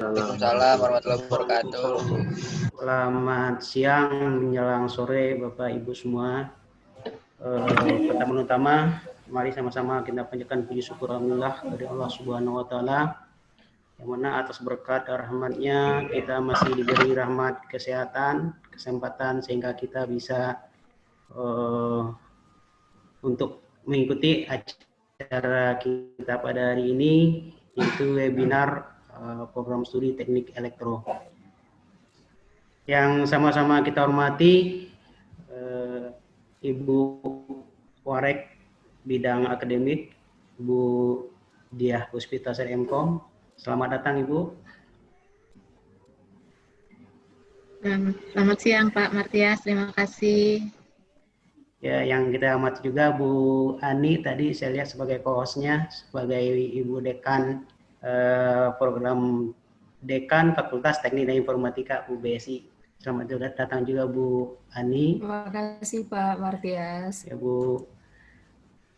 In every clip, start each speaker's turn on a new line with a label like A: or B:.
A: Waalaikumsalam warahmatullahi wabarakatuh.
B: Selamat siang menjelang sore Bapak Ibu semua. Pertama-tama mari sama-sama kita panjatkan puji syukur alhamdulillah dari Allah Subhanahu wa taala, yang mana atas berkat rahmatnya kita masih diberi rahmat kesehatan, kesempatan sehingga kita bisa untuk mengikuti acara kita pada hari ini, yaitu webinar program studi teknik elektro. Yang sama-sama kita hormati Ibu Warek bidang akademik, Ibu Diah Puspita Mkom. Selamat datang Ibu.
C: Selamat siang Pak Martias, terima kasih.
B: Ya, yang kita amati juga Bu Ani tadi saya lihat sebagai co-hostnya, sebagai Ibu Dekan program Dekan Fakultas Teknik dan Informatika UBSI. Selamat datang juga Bu Ani.
D: Terima kasih Pak Martias.
B: Ya Bu.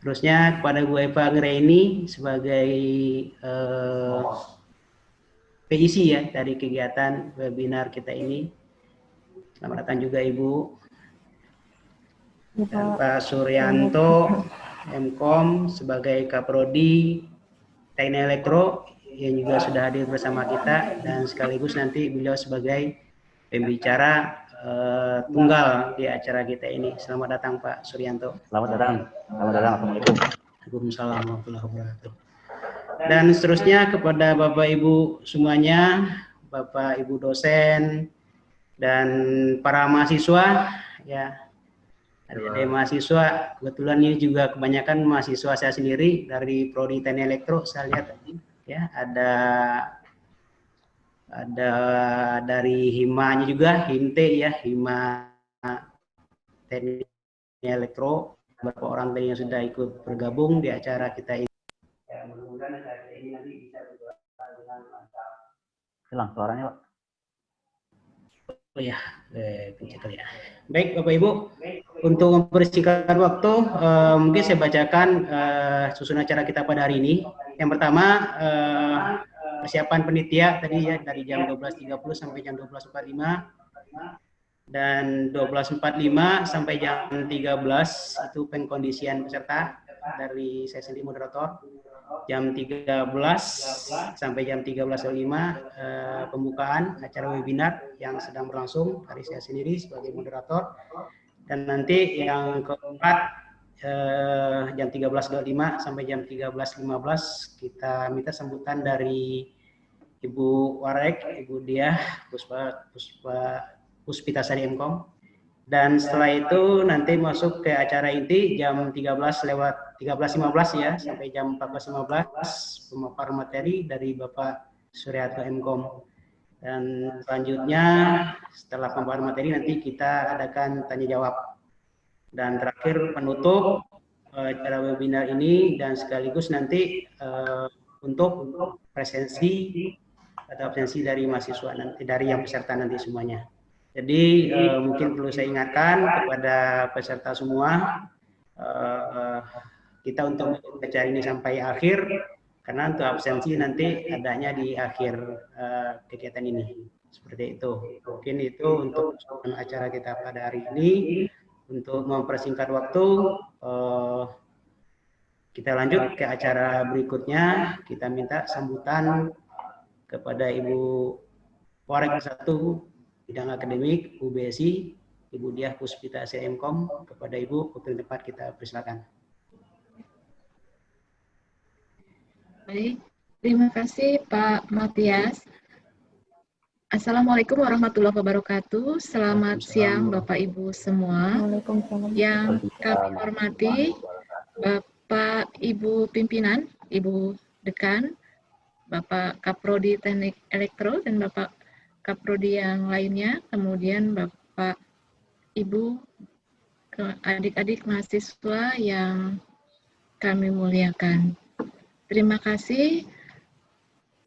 B: Terusnya kepada Bu Eva Ngreini sebagai PIC ya dari kegiatan webinar kita ini. Selamat datang juga Ibu. Dan Pak Suryanto Mkom sebagai Kaprodi Teknik Elektro yang juga sudah hadir bersama kita, dan sekaligus nanti beliau sebagai pembicara tunggal di acara kita ini. Selamat datang Pak Suryanto.
E: Selamat datang. Assalamualaikum.
B: Waalaikumsalam warahmatullahi wabarakatuh. Dan seterusnya kepada Bapak Ibu semuanya, Bapak Ibu dosen dan para mahasiswa ya. Ada mahasiswa, kebetulan ini juga kebanyakan mahasiswa saya sendiri dari Prodi Teknik Elektro, saya lihat tadi ya, ada dari Himanya juga, Himte ya, Hima Teknik Elektro, beberapa orang tadi yang sudah ikut bergabung di acara kita ini. Ya, mudah-mudahan acara ini nanti bisa berjalan dengan lancar.
E: Hilang suaranya, Pak.
B: Oh ya, ya. Baik Bapak Ibu, untuk mempersingkat waktu, mungkin saya bacakan susunan acara kita pada hari ini. Yang pertama, persiapan penitia tadi ya, dari jam 12.30 sampai jam 12.45, dan 12.45 sampai jam 13 itu pengkondisian peserta dari saya sendiri moderator. Jam 13 sampai jam 13.05 pembukaan acara webinar yang sedang berlangsung dari saya sendiri sebagai moderator. Dan nanti yang keempat jam 13.25 sampai jam 13.15 kita minta sambutan dari Ibu Warek, Ibu Diah Puspita Mkom. Dan setelah itu nanti masuk ke acara inti jam 13.15 ya sampai jam 14.15 pemaparan materi dari Bapak Suryanto Mkom. Dan selanjutnya setelah pemaparan materi nanti kita adakan tanya jawab. Dan terakhir penutup acara webinar ini, dan sekaligus nanti untuk presensi atau absensi dari mahasiswa nanti, dari yang peserta nanti semuanya. Jadi mungkin perlu saya ingatkan kepada peserta semua, kita untuk mengikuti acara ini sampai akhir, karena untuk absensi nanti adanya di akhir kegiatan ini. Seperti itu. Mungkin itu untuk acara kita pada hari ini. Untuk mempersingkat waktu, kita lanjut ke acara berikutnya. Kita minta sambutan kepada Ibu Warek 1 bidang akademik UBSI, Ibu Diah Puspita Mkom. Kepada Ibu, waktu tempat kita persilakan.
C: Baik, terima kasih Pak Matias. Assalamualaikum warahmatullahi wabarakatuh. Selamat siang Bapak Ibu semua. Yang kami hormati Bapak Ibu pimpinan, Ibu Dekan, Bapak Kaprodi Teknik Elektro dan Bapak Kaprodi yang lainnya, kemudian Bapak Ibu adik-adik mahasiswa yang kami muliakan. Terima kasih.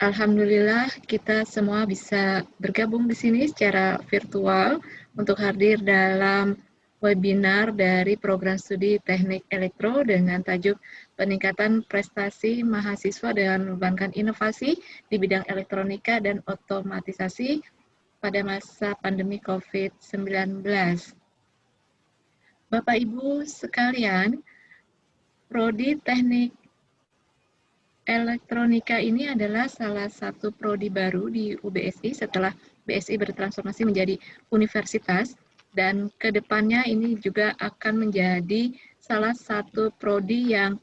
C: Alhamdulillah kita semua bisa bergabung di sini secara virtual untuk hadir dalam webinar dari program studi Teknik Elektro dengan tajuk Peningkatan Prestasi Mahasiswa dengan Mengembangkan Inovasi di Bidang Elektronika dan Otomatisasi pada masa pandemi COVID-19. Bapak Ibu sekalian, Prodi Teknik Elektronika ini adalah salah satu prodi baru di UBSI setelah BSI bertransformasi menjadi universitas, dan kedepannya ini juga akan menjadi salah satu prodi yang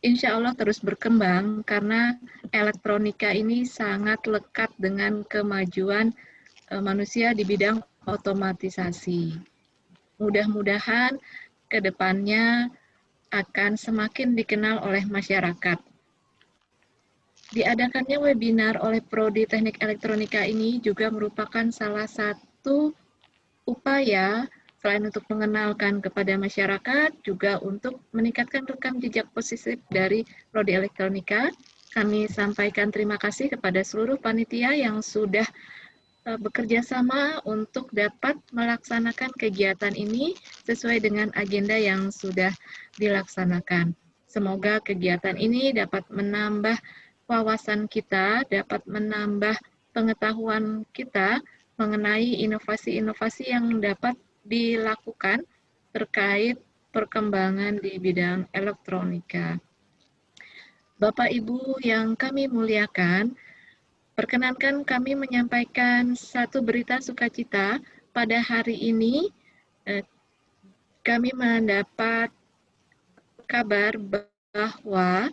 C: insya Allah terus berkembang karena elektronika ini sangat lekat dengan kemajuan manusia di bidang otomatisasi. Mudah-mudahan kedepannya akan semakin dikenal oleh masyarakat. Diadakannya webinar oleh Prodi Teknik Elektronika ini juga merupakan salah satu upaya selain untuk mengenalkan kepada masyarakat, juga untuk meningkatkan rekam jejak positif dari Prodi Elektronika. Kami sampaikan terima kasih kepada seluruh panitia yang sudah bekerja sama untuk dapat melaksanakan kegiatan ini sesuai dengan agenda yang sudah dilaksanakan. Semoga kegiatan ini dapat menambah wawasan kita, dapat menambah pengetahuan kita mengenai inovasi-inovasi yang dapat dilakukan terkait perkembangan di bidang elektronika. Bapak Ibu yang kami muliakan, perkenankan kami menyampaikan satu berita sukacita. Pada hari ini kami mendapat kabar bahwa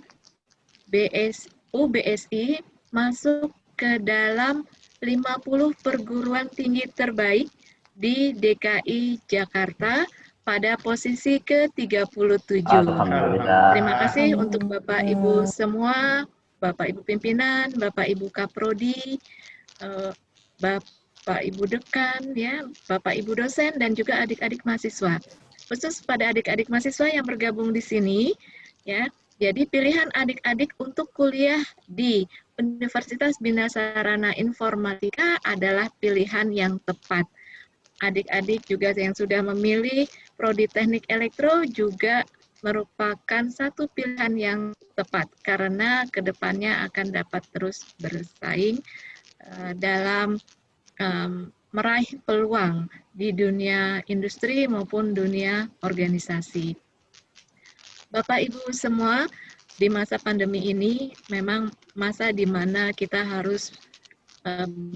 C: UBSI masuk ke dalam 50 perguruan tinggi terbaik di DKI Jakarta pada posisi ke-37. Terima kasih untuk Bapak Ibu semua, Bapak Ibu pimpinan, Bapak Ibu Kaprodi, Bapak Ibu dekan, ya, Bapak Ibu dosen, dan juga adik-adik mahasiswa. Khusus pada adik-adik mahasiswa yang bergabung di sini, ya. Jadi pilihan adik-adik untuk kuliah di Universitas Bina Sarana Informatika adalah pilihan yang tepat. Adik-adik juga yang sudah memilih Prodi Teknik Elektro juga merupakan satu pilihan yang tepat karena kedepannya akan dapat terus bersaing dalam meraih peluang di dunia industri maupun dunia organisasi. Bapak Ibu semua, di masa pandemi ini memang masa di mana kita harus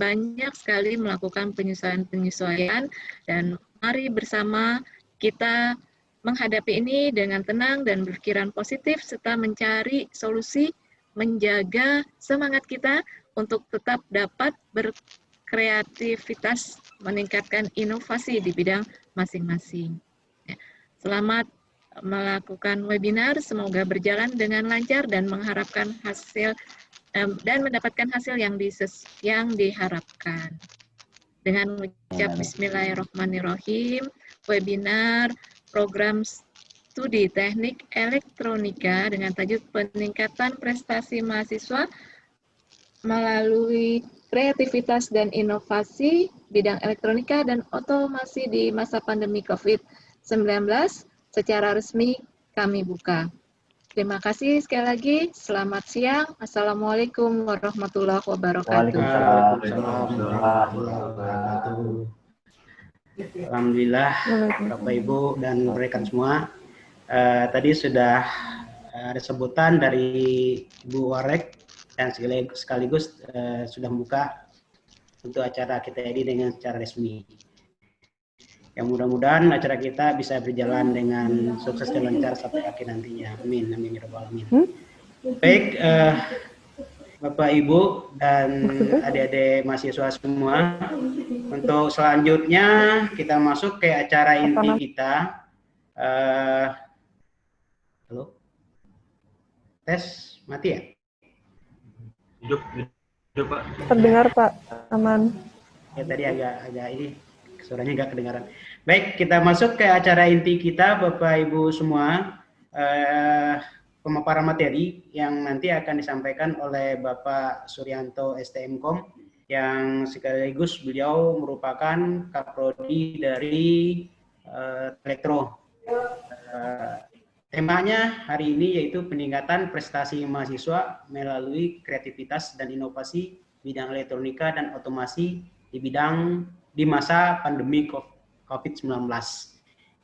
C: banyak sekali melakukan penyesuaian-penyesuaian, dan mari bersama kita menghadapi ini dengan tenang dan berpikiran positif serta mencari solusi, menjaga semangat kita untuk tetap dapat berkreativitas, meningkatkan inovasi di bidang masing-masing. Selamat melakukan webinar, semoga berjalan dengan lancar dan mengharapkan hasil dan mendapatkan hasil yang diharapkan. Dengan mengucap Bismillahirrahmanirrahim, webinar program studi Teknik Elektronika dengan tajuk Peningkatan Prestasi Mahasiswa melalui Kreativitas dan Inovasi Bidang Elektronika dan Otomasi di masa pandemi COVID-19 secara resmi kami buka. Terima kasih sekali lagi. Selamat siang. Assalamualaikum warahmatullahi wabarakatuh.
B: Alhamdulillah, Bapak Ibu dan rekan semua. Tadi sudah ada sebutan dari Ibu Warek dan sekaligus sudah membuka untuk acara kita ini dengan secara resmi. Yang mudah-mudahan acara kita bisa berjalan dengan sukses dan lancar sampai akhir nantinya. Amin, amin, ya rabbal alamin. Baik, Bapak Ibu dan adik-adik mahasiswa semua, untuk selanjutnya kita masuk ke acara inti kita. Halo, tes mati ya?
F: Hidup Pak.
G: Terdengar Pak, aman.
B: Ya tadi agak ini suaranya nggak kedengaran. Baik, kita masuk ke acara inti kita, Bapak Ibu semua. Pemaparan materi yang nanti akan disampaikan oleh Bapak Suryanto STMkom, yang sekaligus beliau merupakan Kaprodi dari elektro. Temanya hari ini yaitu peningkatan prestasi mahasiswa melalui kreativitas dan inovasi bidang elektronika dan otomasi di masa pandemi COVID-19.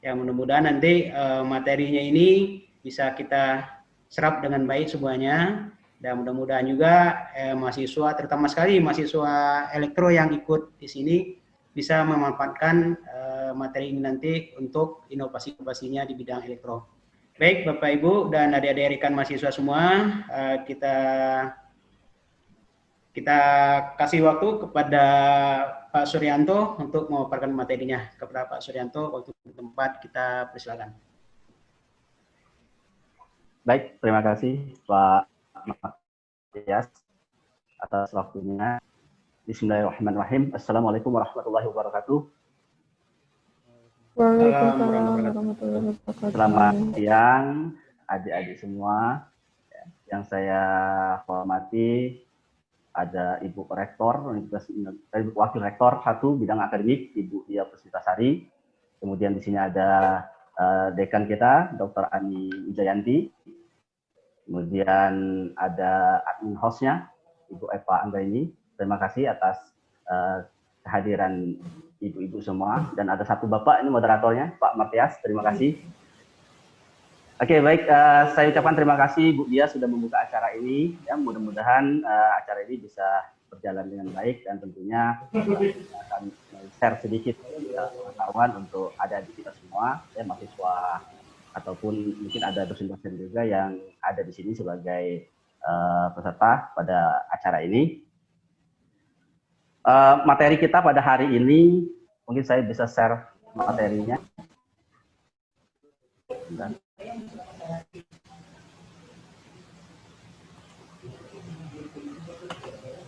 B: Ya, mudah-mudahan nanti materinya ini bisa kita serap dengan baik semuanya, dan mudah-mudahan juga mahasiswa, terutama sekali mahasiswa elektro yang ikut di sini bisa memanfaatkan materi ini nanti untuk inovasi-inovasinya di bidang elektro. Baik, Bapak Ibu dan adik-adik rekan mahasiswa semua, kita kasih waktu kepada Pak Suryanto untuk memaparkan materinya. Kepada Pak Suryanto, waktu tempat kita persilakan.
E: Baik, terima kasih Pak Matias atas waktunya. Bismillahirrahmanirrahim. Assalamualaikum warahmatullahi wabarakatuh.
G: Waalaikumsalam warahmatullahi wabarakatuh.
E: Selamat siang adik-adik semua. Yang saya hormati ada Ibu Rektor, Wakil Rektor 1 bidang akademik, Ibu Dia Puspitasari. Kemudian di sini ada dekan kita, Dr. Ani Wijayanti. Kemudian ada admin hostnya, Ibu Eva Anggraini. Terima kasih atas kehadiran ibu-ibu semua, dan ada satu bapak ini moderatornya, Pak Matias. Terima kasih. Oke, baik, saya ucapkan terima kasih Bu Dia sudah membuka acara ini. Ya, mudah-mudahan acara ini bisa berjalan dengan baik, dan tentunya kita akan share sedikit pengetahuan untuk adik-adik kita semua, ya, mahasiswa ataupun mungkin ada dosen-dosen juga yang ada di sini sebagai peserta pada acara ini. Materi kita pada hari ini, mungkin saya bisa share materinya.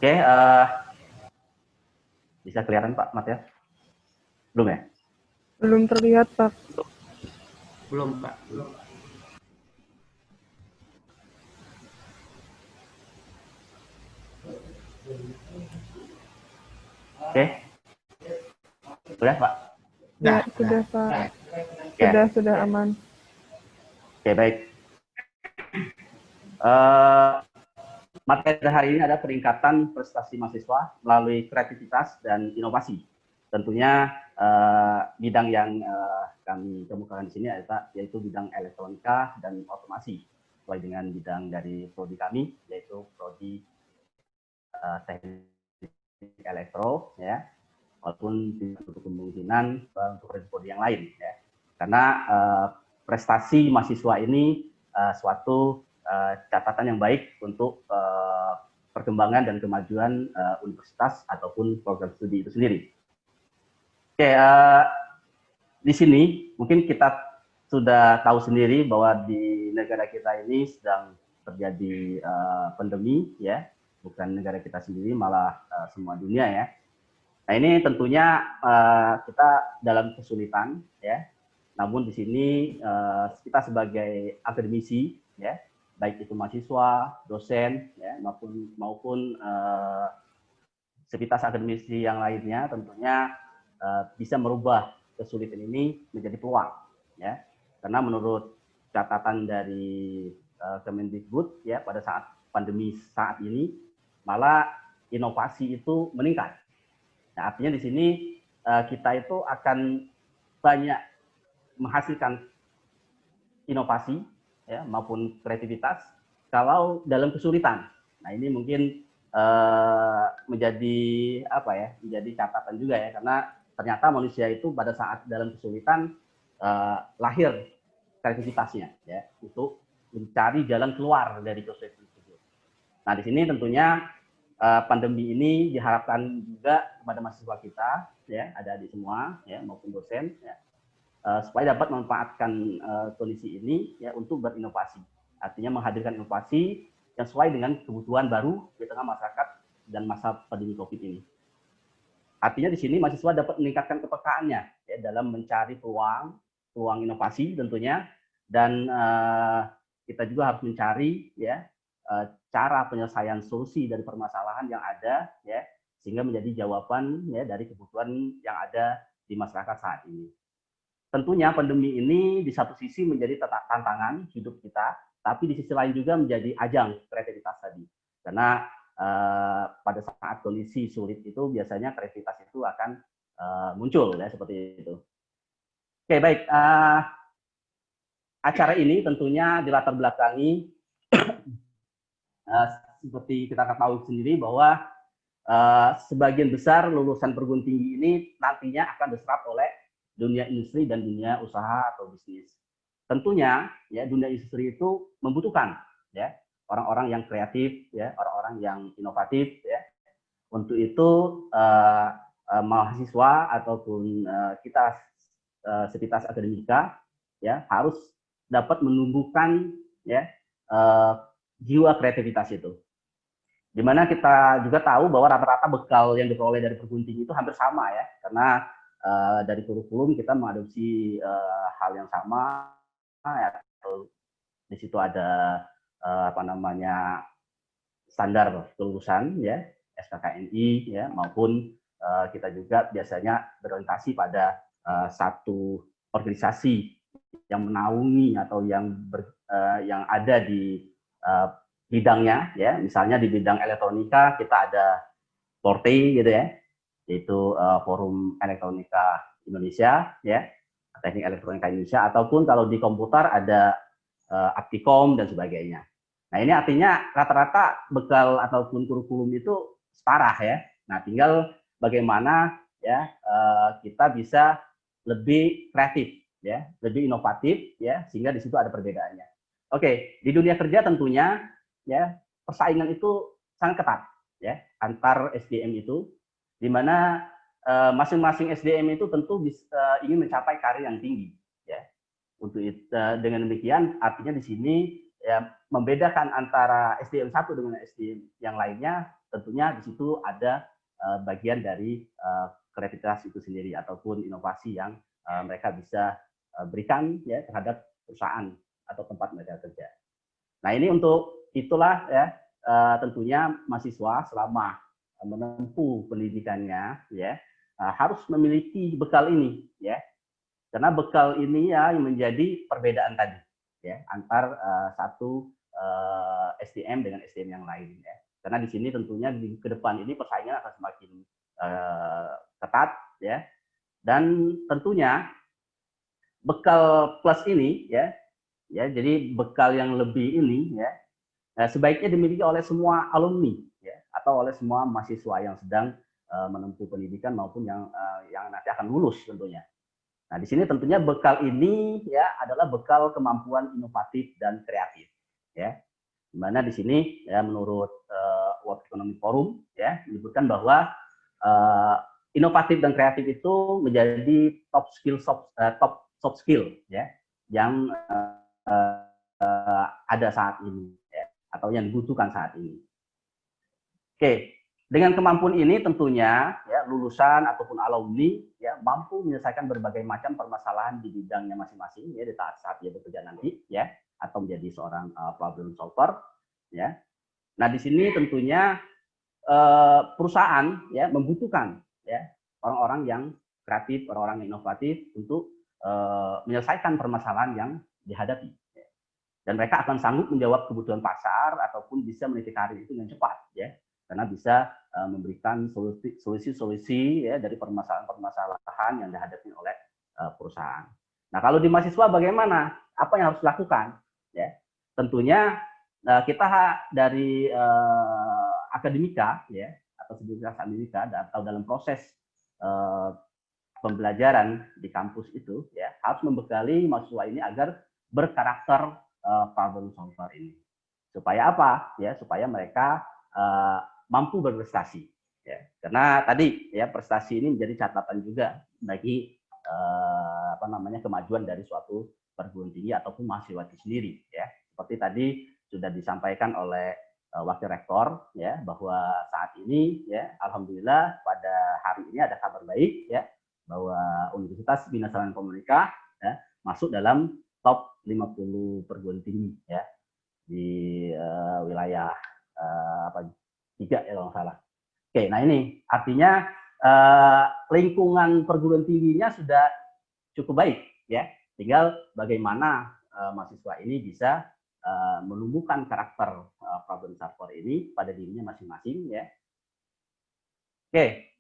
E: Oke, bisa kelihatan Pak Matias? Belum ya?
G: Belum terlihat, Pak.
B: Belum, Pak.
E: Oke. Sudah, Pak?
G: Ya, sudah, Pak. Sudah aman.
E: Oke, baik. Materi hari ini ada peningkatan prestasi mahasiswa melalui kreativitas dan inovasi. Tentunya bidang yang kami kemukakan di sini yaitu bidang elektronika dan otomasi, sesuai dengan bidang dari prodi kami, yaitu prodi teknik elektro, ya, walaupun tidak untuk kemungkinan untuk prodi yang lain, ya, karena prestasi mahasiswa ini suatu catatan yang baik untuk perkembangan dan kemajuan universitas ataupun program studi itu sendiri. Oke, di sini mungkin kita sudah tahu sendiri bahwa di negara kita ini sedang terjadi pandemi, ya. Bukan negara kita sendiri, malah semua dunia, ya. Nah, ini tentunya kita dalam kesulitan, ya. Namun di sini kita sebagai akademisi, ya, baik itu mahasiswa, dosen, ya, maupun sivitas akademisi yang lainnya, tentunya bisa merubah kesulitan ini menjadi peluang, ya. Karena menurut catatan dari Kemendikbud, ya, pada saat pandemi saat ini, malah inovasi itu meningkat. Nah, artinya di sini kita itu akan banyak menghasilkan inovasi, ya, maupun kreativitas kalau dalam kesulitan. Nah, ini mungkin menjadi apa ya? Menjadi catatan juga, ya, karena ternyata manusia itu pada saat dalam kesulitan lahir kreativitasnya, ya, untuk mencari jalan keluar dari kesulitan tersebut. Nah, di sini tentunya pandemi ini diharapkan juga kepada mahasiswa kita, ya, adik-adik semua, ya, maupun dosen, ya, supaya dapat memanfaatkan kondisi ini, ya, untuk berinovasi. Artinya menghadirkan inovasi yang sesuai dengan kebutuhan baru di tengah masyarakat dan masa pandemi COVID ini. Artinya di sini mahasiswa dapat meningkatkan kepekaannya, ya, dalam mencari peluang inovasi tentunya, dan kita juga harus mencari, ya, cara penyelesaian solusi dari permasalahan yang ada, ya, sehingga menjadi jawaban, ya, dari kebutuhan yang ada di masyarakat saat ini. tentunya pandemi ini di satu sisi menjadi tantangan hidup kita, tapi di sisi lain juga menjadi ajang kreativitas tadi. Karena pada saat kondisi sulit itu biasanya kreativitas itu akan muncul ya seperti itu. Oke, baik. Acara ini tentunya dilatar belakangi seperti kita ketahui sendiri bahwa sebagian besar lulusan perguruan tinggi ini nantinya akan diserap oleh dunia industri dan dunia usaha atau bisnis. Tentunya ya dunia industri itu membutuhkan ya orang-orang yang kreatif ya, orang-orang yang inovatif ya. Untuk itu mahasiswa ataupun kita Sivitas Akademika ya harus dapat menumbuhkan ya jiwa kreativitas itu. Dimana kita juga tahu bahwa rata-rata bekal yang diperoleh dari perguruan tinggi itu hampir sama ya, karena dari kurikulum kita mengadopsi hal yang sama ya, di situ ada standar kelulusan ya SKKNI ya, maupun kita juga biasanya berorientasi pada satu organisasi yang menaungi atau yang ada di bidangnya ya. Misalnya di bidang elektronika kita ada Forte gitu ya, yaitu Forum Elektronika Indonesia ya, Teknik Elektronika Indonesia, ataupun kalau di komputer ada Aptikom dan sebagainya. Nah, ini artinya rata-rata bekal ataupun kurikulum itu setara ya. Nah, tinggal bagaimana ya kita bisa lebih kreatif ya, lebih inovatif ya, sehingga di situ ada perbedaannya. Oke, di dunia kerja tentunya ya persaingan itu sangat ketat ya antar SDM itu, di mana masing-masing SDM itu tentu ingin mencapai karir yang tinggi ya. Untuk itu, dengan demikian artinya di sini ya membedakan antara SDM satu dengan SDM yang lainnya, tentunya di situ ada bagian dari kreativitas itu sendiri ataupun inovasi yang mereka bisa berikan ya terhadap perusahaan atau tempat mereka kerja. Nah, ini untuk itulah ya tentunya mahasiswa selama menempuh pendidikannya ya harus memiliki bekal ini ya. Karena bekal ini ya yang menjadi perbedaan tadi ya antar satu SDM dengan SDM yang lain ya. Karena di sini tentunya di ke depan ini persaingan akan semakin ketat ya. Dan tentunya bekal plus ini ya jadi bekal yang lebih ini ya sebaiknya dimiliki oleh semua alumni ya atau oleh semua mahasiswa yang sedang menempuh pendidikan maupun yang nanti akan lulus tentunya. Nah, di sini tentunya bekal ini ya adalah bekal kemampuan inovatif dan kreatif ya. Di mana di sini ya menurut World Economic Forum ya menyebutkan bahwa inovatif dan kreatif itu menjadi top soft skill ya yang ada saat ini ya, atau yang dibutuhkan saat ini. Oke, dengan kemampuan ini tentunya ya lulusan ataupun alumni ya mampu menyelesaikan berbagai macam permasalahan di bidangnya masing-masing ya di saat dia bekerja nanti ya atau menjadi seorang problem solver ya. Nah, di sini tentunya perusahaan ya membutuhkan ya orang-orang yang kreatif, orang-orang yang inovatif untuk menyelesaikan permasalahan yang dihadapi. Ya. Dan mereka akan sanggup menjawab kebutuhan pasar ataupun bisa meniti karir itu dengan cepat ya. Karena bisa memberikan solusi-solusi ya dari permasalahan-permasalahan yang dihadapi oleh perusahaan. Nah, kalau di mahasiswa bagaimana? Apa yang harus dilakukan? Ya, tentunya kita dari akademika ya atau Sivitas Akademika atau dalam proses pembelajaran di kampus itu ya harus membekali mahasiswa ini agar berkarakter problem solver ini. Supaya apa? Ya, supaya mereka mampu berprestasi ya. Karena tadi ya prestasi ini menjadi catatan juga bagi kemajuan dari suatu perguruan tinggi ataupun mahasiswa itu sendiri ya. Seperti tadi sudah disampaikan oleh Wakil Rektor ya bahwa saat ini ya alhamdulillah pada hari ini ada kabar baik ya bahwa Universitas Bina Sarana Komunika ya masuk dalam top 50 perguruan tinggi ya di wilayah 3 ya kalau nggak salah. Oke, nah ini artinya lingkungan perguruan tingginya sudah cukup baik ya. Tinggal bagaimana mahasiswa ini bisa menumbuhkan karakter problem solver ini pada dirinya masing-masing, ya. Oke,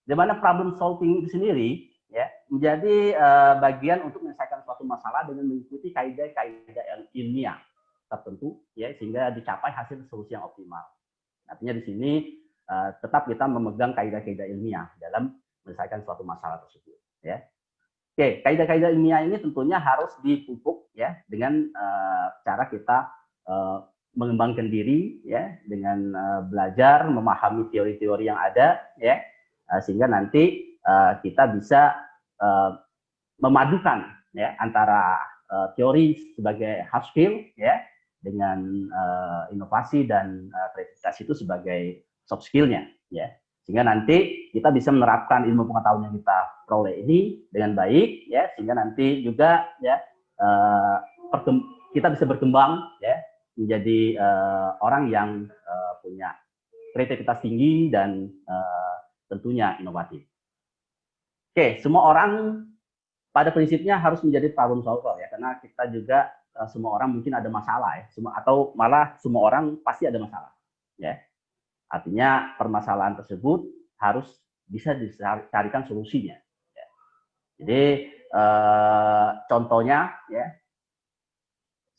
E: di mana problem solving itu sendiri ya menjadi bagian untuk menyelesaikan suatu masalah dengan mengikuti kaidah-kaidah ilmiah tertentu, ya, sehingga dicapai hasil solusi yang optimal. Artinya di sini tetap kita memegang kaidah-kaidah ilmiah dalam menyelesaikan suatu masalah tersebut, ya. Oke, kaidah-kaidah ilmiah ini tentunya harus dipupuk, ya, dengan cara kita mengembangkan diri, ya, dengan belajar memahami teori-teori yang ada, ya, sehingga nanti kita bisa memadukan, ya, antara teori sebagai hard skill, ya, dengan inovasi dan kreativitas itu sebagai soft skill-nya, ya. Sehingga nanti kita bisa menerapkan ilmu pengetahuan yang kita peroleh ini dengan baik, ya, sehingga nanti juga, ya, kita bisa berkembang, ya, menjadi orang yang punya kreativitas tinggi dan tentunya inovatif. Oke, semua orang pada prinsipnya harus menjadi problem solver, ya, karena kita juga semua orang mungkin ada masalah, ya, atau malah semua orang pasti ada masalah, ya. Artinya permasalahan tersebut harus bisa dicarikan solusinya, ya. Jadi contohnya, ya,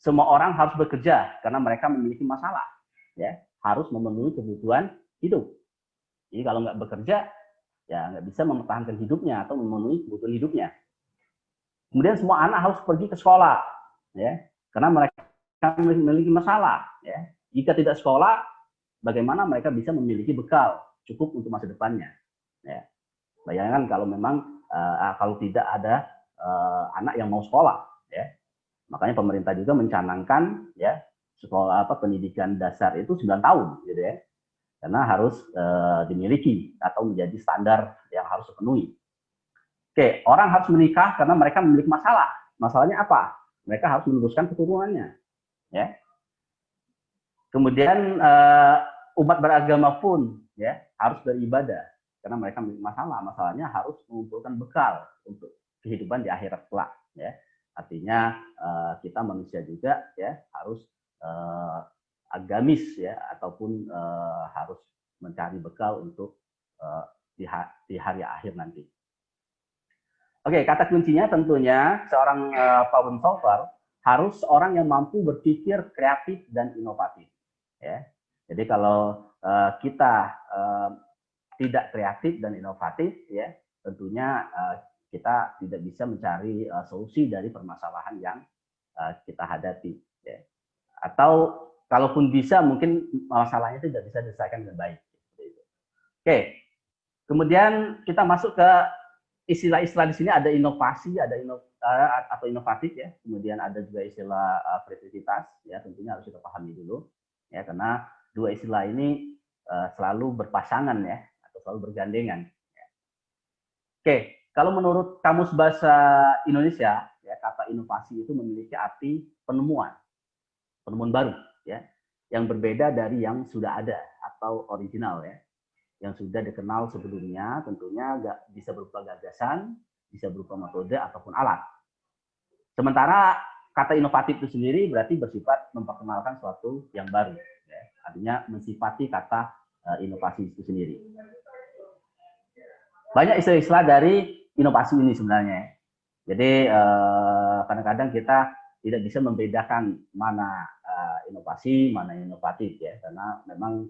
E: semua orang harus bekerja karena mereka memiliki masalah, ya, harus memenuhi kebutuhan hidup. Jadi kalau nggak bekerja, ya nggak bisa mempertahankan hidupnya atau memenuhi kebutuhan hidupnya. Kemudian semua anak harus pergi ke sekolah, ya, karena mereka memiliki masalah, ya. Jika tidak sekolah, bagaimana mereka bisa memiliki bekal cukup untuk masa depannya, ya. Bayangkan kalau memang kalau tidak ada anak yang mau sekolah, ya. Makanya pemerintah juga mencanangkan, ya, sekolah pendidikan dasar itu 9 tahun, gitu, ya. Karena harus dimiliki atau menjadi standar yang harus dipenuhi. Oke, orang harus menikah karena mereka memiliki masalah. Masalahnya apa? Mereka harus meneruskan keturunannya, ya. Kemudian umat beragama pun, ya, harus beribadah karena mereka memiliki masalah. Masalahnya harus mengumpulkan bekal untuk kehidupan di akhirat kelak, ya. Artinya kita manusia juga, ya, harus agamis, ya, ataupun harus mencari bekal untuk di hari akhir nanti. Oke, kata kuncinya tentunya seorang problem solver harus orang yang mampu berpikir kreatif dan inovatif, ya. Jadi kalau kita tidak kreatif dan inovatif, ya, tentunya kita tidak bisa mencari solusi dari permasalahan yang kita hadapi, ya. Atau kalaupun bisa, mungkin masalahnya tidak bisa diselesaikan dengan baik. Oke, kemudian kita masuk ke istilah-istilah di sini. Ada inovasi, ada atau inovatif, ya. Kemudian ada juga istilah kreativitas, ya. Tentunya harus kita pahami dulu, ya, karena dua istilah ini selalu berpasangan, ya, atau selalu bergandengan. Ya. Oke, kalau menurut Kamus Bahasa Indonesia, ya, kata inovasi itu memiliki arti penemuan baru, ya, yang berbeda dari yang sudah ada atau original, ya, yang sudah dikenal sebelumnya. Tentunya bisa berupa gagasan, bisa berupa metode ataupun alat. Sementara kata inovatif itu sendiri berarti bersifat memperkenalkan sesuatu yang baru, ya. Artinya mensifati kata inovasi itu sendiri. Banyak istilah-istilah dari inovasi ini sebenarnya. Jadi kadang-kadang kita tidak bisa membedakan mana inovasi, mana inovatif, ya, karena memang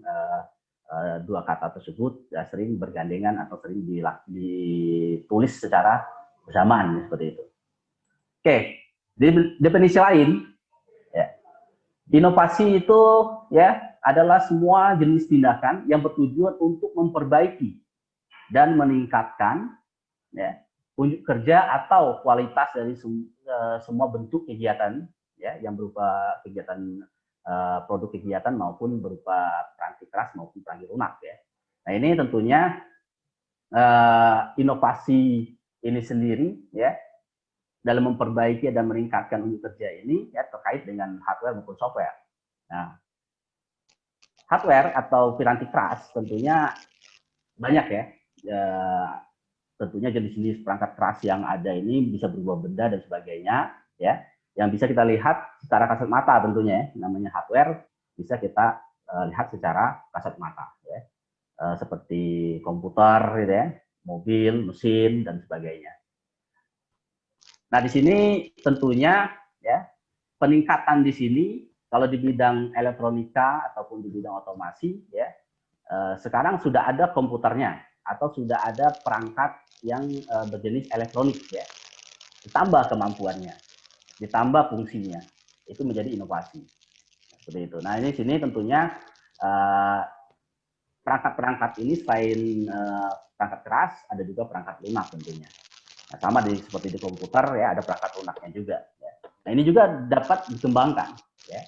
E: dua kata tersebut sering bergandengan atau sering ditulis secara bersamaan, ya, seperti itu. Oke, di definisi lain, ya, inovasi itu, ya, adalah semua jenis tindakan yang bertujuan untuk memperbaiki dan meningkatkan, ya, unjuk kerja atau kualitas dari semua bentuk kegiatan, ya, yang berupa kegiatan produk kegiatan maupun berupa perangkat keras maupun perangkat lunak, ya. Nah, ini tentunya inovasi ini sendiri, ya, dalam memperbaiki dan meningkatkan unjuk kerja ini, ya, terkait dengan hardware maupun software. Nah, hardware atau piranti keras tentunya banyak, ya. tentunya jenis-jenis perangkat keras yang ada ini bisa berubah benda dan sebagainya, ya, yang bisa kita lihat secara kasat mata tentunya, ya. Namanya hardware bisa kita lihat secara kasat mata, ya. Seperti komputer, gitu ya, mobil, mesin dan sebagainya. Nah, di sini tentunya, ya, peningkatan di sini kalau di bidang elektronika ataupun di bidang otomasi, ya, sekarang sudah ada komputernya atau sudah ada perangkat yang berjenis elektronik, ya, ditambah kemampuannya, ditambah fungsinya, itu menjadi inovasi seperti itu. Nah, ini sini tentunya perangkat-perangkat ini selain perangkat keras ada juga perangkat lunak tentunya. Nah, sama seperti di komputer, ya, ada perangkat lunaknya juga, ya. Nah, ini juga dapat dikembangkan, ya.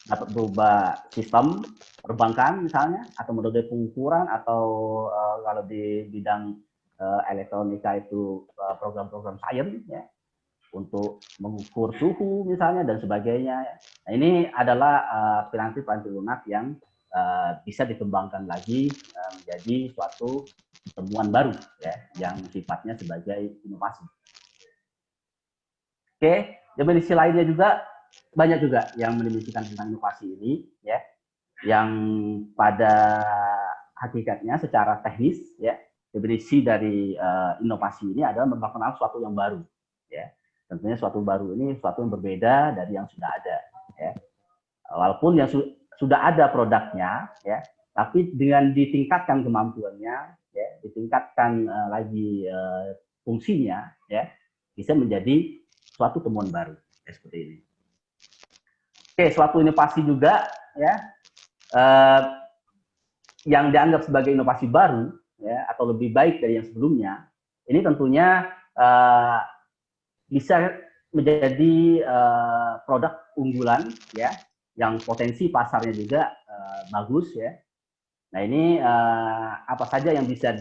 E: Dapat berubah sistem perbankan misalnya, atau metode pengukuran, atau kalau di bidang elektronika itu program-program sains, ya, untuk mengukur suhu misalnya dan sebagainya. Nah, ini adalah piranti-piranti lunak yang bisa dikembangkan lagi menjadi suatu temuan baru, ya, yang sifatnya sebagai inovasi. Oke, dimensi lainnya juga banyak juga yang mendefinisikan tentang inovasi ini, ya, yang pada hakikatnya secara teknis, ya, definisi dari inovasi ini adalah memperkenalkan sesuatu yang baru, ya. Tentunya suatu baru ini suatu yang berbeda dari yang sudah ada, ya. Walaupun yang sudah ada produknya, ya, tapi dengan ditingkatkan kemampuannya, ya, ditingkatkan lagi fungsinya, ya, bisa menjadi suatu temuan baru, ya, seperti ini. Oke, suatu inovasi juga, ya, yang dianggap sebagai inovasi baru, ya, atau lebih baik dari yang sebelumnya, ini tentunya bisa menjadi produk unggulan, ya, yang potensi pasarnya juga bagus, ya. Nah, ini apa saja yang bisa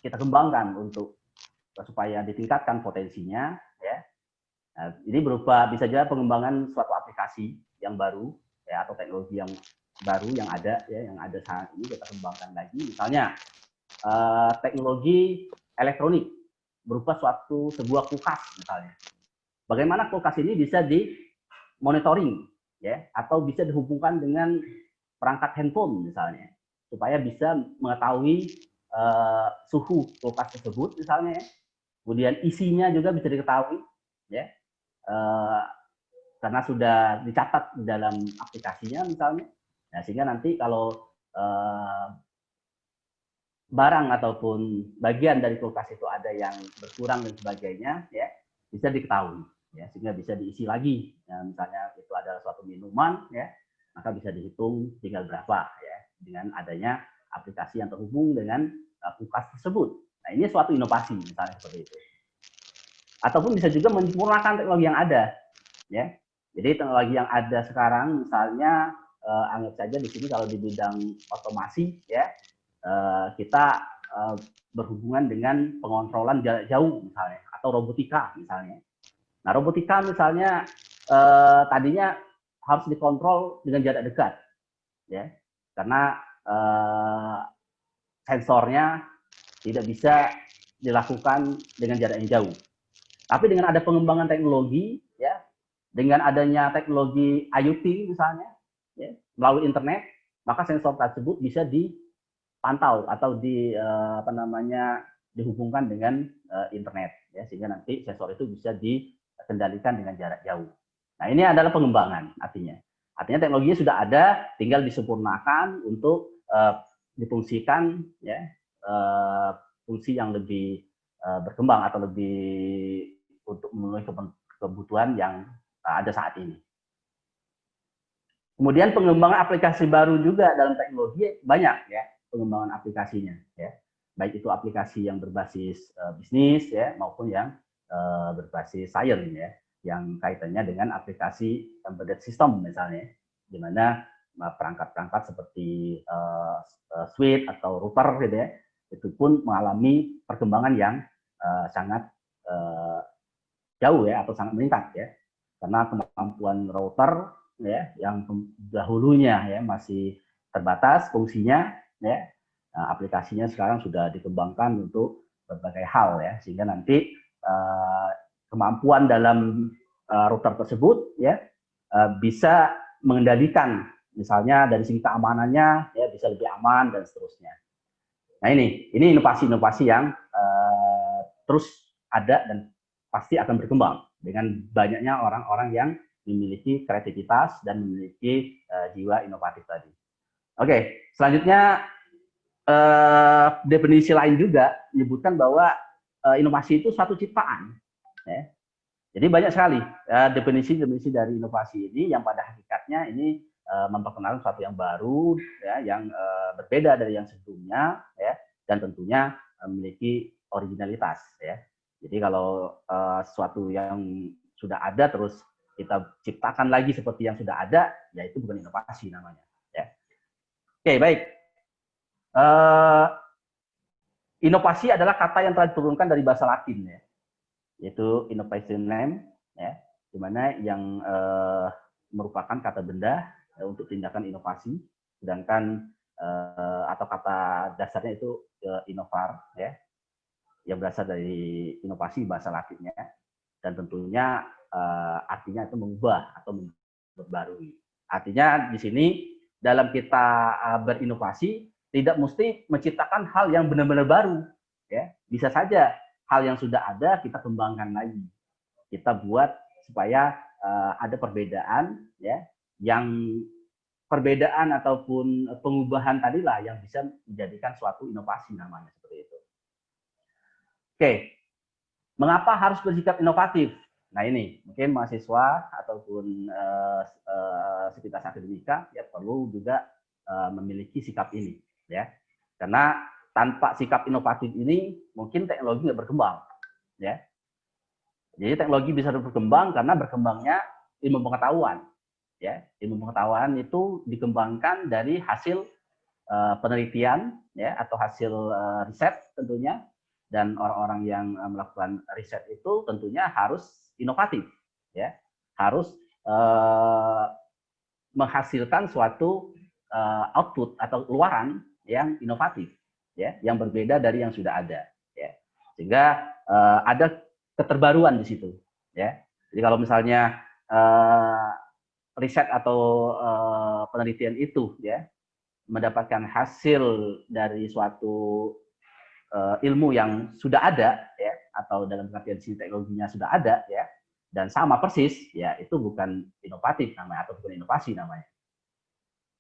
E: kita kembangkan untuk supaya ditingkatkan potensinya, ya. Nah, ini berupa bisa juga pengembangan suatu aplikasi yang baru, ya, atau teknologi yang baru yang ada, ya, yang ada saat ini kita kembangkan lagi. Misalnya teknologi elektronik berupa sebuah kulkas misalnya. Bagaimana kulkas ini bisa dimonitoring, ya, atau bisa dihubungkan dengan perangkat handphone misalnya, supaya bisa mengetahui suhu kulkas tersebut misalnya, ya. Kemudian isinya juga bisa diketahui, ya, karena sudah dicatat di dalam aplikasinya misalnya. Nah, sehingga nanti kalau barang ataupun bagian dari kulkas itu ada yang berkurang dan sebagainya, ya, bisa diketahui, ya, sehingga bisa diisi lagi. Ya, misalnya itu adalah suatu minuman, ya, maka bisa dihitung tinggal berapa, ya, dengan adanya aplikasi yang terhubung dengan kulkas tersebut. Nah, ini suatu inovasi misalnya seperti itu. Ataupun bisa juga menyempurnakan teknologi yang ada, ya. Jadi teknologi yang ada sekarang misalnya anggap saja di sini kalau di bidang otomasi, ya, kita berhubungan dengan pengontrolan jarak jauh misalnya, atau robotika misalnya. Nah, robotika misalnya tadinya harus dikontrol dengan jarak dekat, ya, karena sensornya tidak bisa dilakukan dengan jarak yang jauh. Tapi dengan ada pengembangan teknologi, ya, dengan adanya teknologi IoT misalnya, ya, melalui internet, maka sensor tersebut bisa dipantau atau dihubungkan dengan internet, ya, sehingga nanti sensor itu bisa dikendalikan dengan jarak jauh. Nah, ini adalah pengembangan artinya. Artinya teknologinya sudah ada, tinggal disempurnakan untuk difungsikan, ya, fungsi yang lebih berkembang atau lebih untuk memenuhi kebutuhan yang ada saat ini. Kemudian pengembangan aplikasi baru juga dalam teknologi banyak, ya, pengembangan aplikasinya, ya, baik itu aplikasi yang berbasis bisnis, ya, maupun yang berbasis sains, ya, yang kaitannya dengan aplikasi embedded system misalnya, di mana perangkat-perangkat seperti switch atau router, gitu ya, itu pun mengalami perkembangan yang sangat jauh, ya, atau sangat meningkat, ya, karena kemampuan router, ya, yang dahulunya, ya, masih terbatas fungsinya, ya, aplikasinya sekarang sudah dikembangkan untuk berbagai hal ya, sehingga nanti kemampuan dalam router tersebut ya bisa mengendalikan, misalnya dari segi keamanannya ya bisa lebih aman dan seterusnya. Nah ini inovasi-inovasi yang terus ada dan pasti akan berkembang dengan banyaknya orang-orang yang memiliki kreativitas dan memiliki jiwa inovatif tadi. Oke, selanjutnya definisi lain juga menyebutkan bahwa inovasi itu suatu ciptaan. Ya. Jadi banyak sekali definisi-definisi dari inovasi ini yang pada hakikatnya ini memperkenalkan sesuatu yang baru, ya, yang berbeda dari yang sebelumnya, ya, dan tentunya memiliki originalitas. Ya. Jadi kalau sesuatu yang sudah ada terus kita ciptakan lagi seperti yang sudah ada, ya itu bukan inovasi namanya. Ya. Oke, baik. Inovasi adalah kata yang telah diturunkan dari bahasa Latin, ya, yaitu innovation name, ya, di mana yang merupakan kata benda untuk tindakan inovasi, sedangkan atau kata dasarnya itu innovar, ya, yang berasal dari inovasi bahasa Latinnya, dan tentunya artinya itu mengubah atau memperbarui. Artinya di sini dalam kita berinovasi tidak mesti menciptakan hal yang benar-benar baru, ya. Bisa saja hal yang sudah ada kita kembangkan lagi, kita buat supaya ada perbedaan, ya, yang perbedaan ataupun pengubahan tadilah yang bisa menjadikan suatu inovasi namanya, seperti itu. Oke, mengapa harus bersikap inovatif? Nah ini mungkin mahasiswa ataupun sivitas akademika ya perlu juga memiliki sikap ini, ya, karena tanpa sikap inovatif ini mungkin teknologi nggak berkembang, ya. Jadi teknologi bisa berkembang karena berkembangnya ilmu pengetahuan, ya. Ilmu pengetahuan itu dikembangkan dari hasil penelitian, ya, atau hasil riset tentunya, dan orang-orang yang melakukan riset itu tentunya harus inovatif, ya, harus menghasilkan suatu output atau keluaran yang inovatif, ya, yang berbeda dari yang sudah ada, ya, sehingga ada keterbaruan di situ, ya. Jadi kalau misalnya riset atau penelitian itu, ya, mendapatkan hasil dari suatu ilmu yang sudah ada, ya, atau dalam pengertian teknologinya sudah ada, ya, dan sama persis, ya, itu bukan inovatif namanya atau bukan inovasi namanya.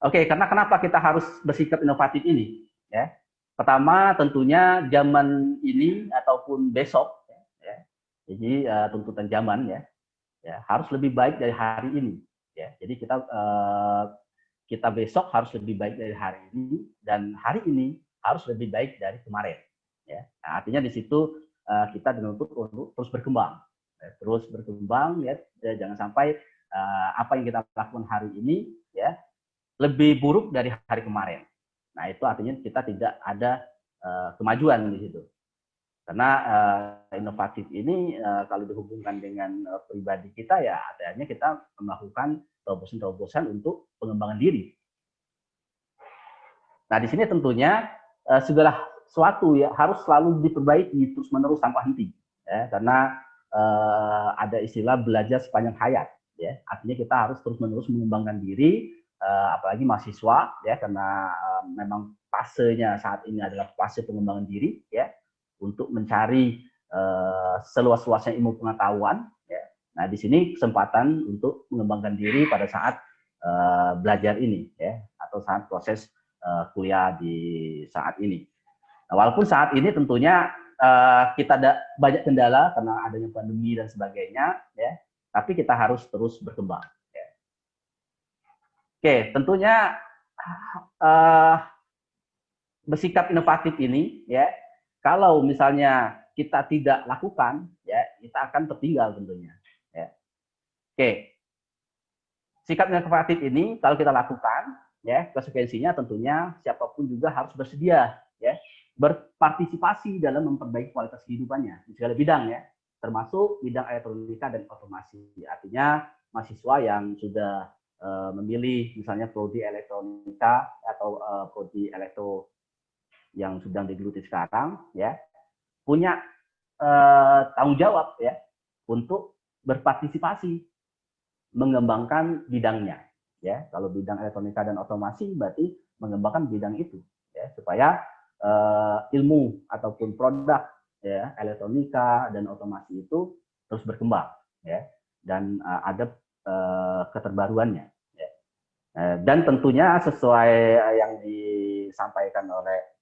E: Oke, karena kenapa kita harus bersikap inovatif ini? Ya, pertama tentunya zaman ini ataupun besok, ya, jadi tuntutan zaman, ya, harus lebih baik dari hari ini. Ya, jadi kita besok harus lebih baik dari hari ini dan hari ini harus lebih baik dari kemarin. Ya, nah, artinya di situ kita dituntut untuk terus berkembang, ya, terus berkembang, ya, jangan sampai apa yang kita lakukan hari ini, ya, lebih buruk dari hari kemarin. Nah, itu artinya kita tidak ada kemajuan di situ. Karena inovatif ini kalau dihubungkan dengan pribadi kita, ya artinya kita melakukan terobosan-terobosan untuk pengembangan diri. Nah, di sini tentunya segala sesuatu ya harus selalu diperbaiki terus-menerus tanpa henti, ya, karena ada istilah belajar sepanjang hayat, ya. Artinya kita harus terus-menerus mengembangkan diri. Apalagi mahasiswa, ya, karena memang fasenya saat ini adalah fase pengembangan diri, ya, untuk mencari seluas-luasnya ilmu pengetahuan, ya. Nah, di sini kesempatan untuk mengembangkan diri pada saat belajar ini, ya, atau saat proses kuliah di saat ini. Nah, walaupun saat ini tentunya kita ada banyak kendala karena adanya pandemi dan sebagainya, ya, tapi kita harus terus berkembang. Oke, tentunya bersikap inovatif ini, ya, kalau misalnya kita tidak lakukan, ya, kita akan tertinggal tentunya. Ya. Oke, sikap inovatif ini kalau kita lakukan, ya, konsekuensinya tentunya siapapun juga harus bersedia, ya, berpartisipasi dalam memperbaiki kualitas kehidupannya di segala bidang, ya, termasuk bidang elektronika dan otomasi. Artinya mahasiswa yang sudah memilih misalnya prodi elektronika atau prodi yang sedang digeluti sekarang ya punya tanggung jawab ya untuk berpartisipasi mengembangkan bidangnya ya. Kalau bidang elektronika dan otomasi berarti mengembangkan bidang itu ya supaya ilmu ataupun produk ya elektronika dan otomasi itu terus berkembang ya dan ada keterbaruannya ya. Dan tentunya sesuai yang disampaikan oleh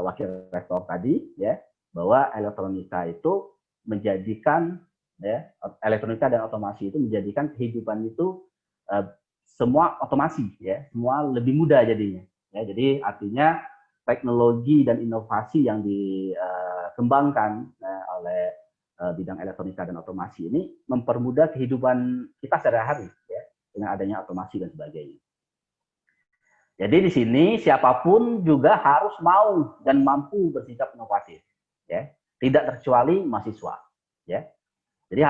E: Wakil Rektor tadi ya bahwa elektronika itu menjadikan ya elektronika dan otomasi itu menjadikan kehidupan itu semua otomasi ya semua lebih mudah jadinya ya. Jadi artinya teknologi dan inovasi yang dikembangkan oleh bidang elektronika dan otomasi ini mempermudah kehidupan kita sehari-hari ya dengan adanya otomasi dan sebagainya. Jadi di sini siapapun juga harus mau dan mampu bersikap inovatif ya, tidak terkecuali mahasiswa ya. Jadi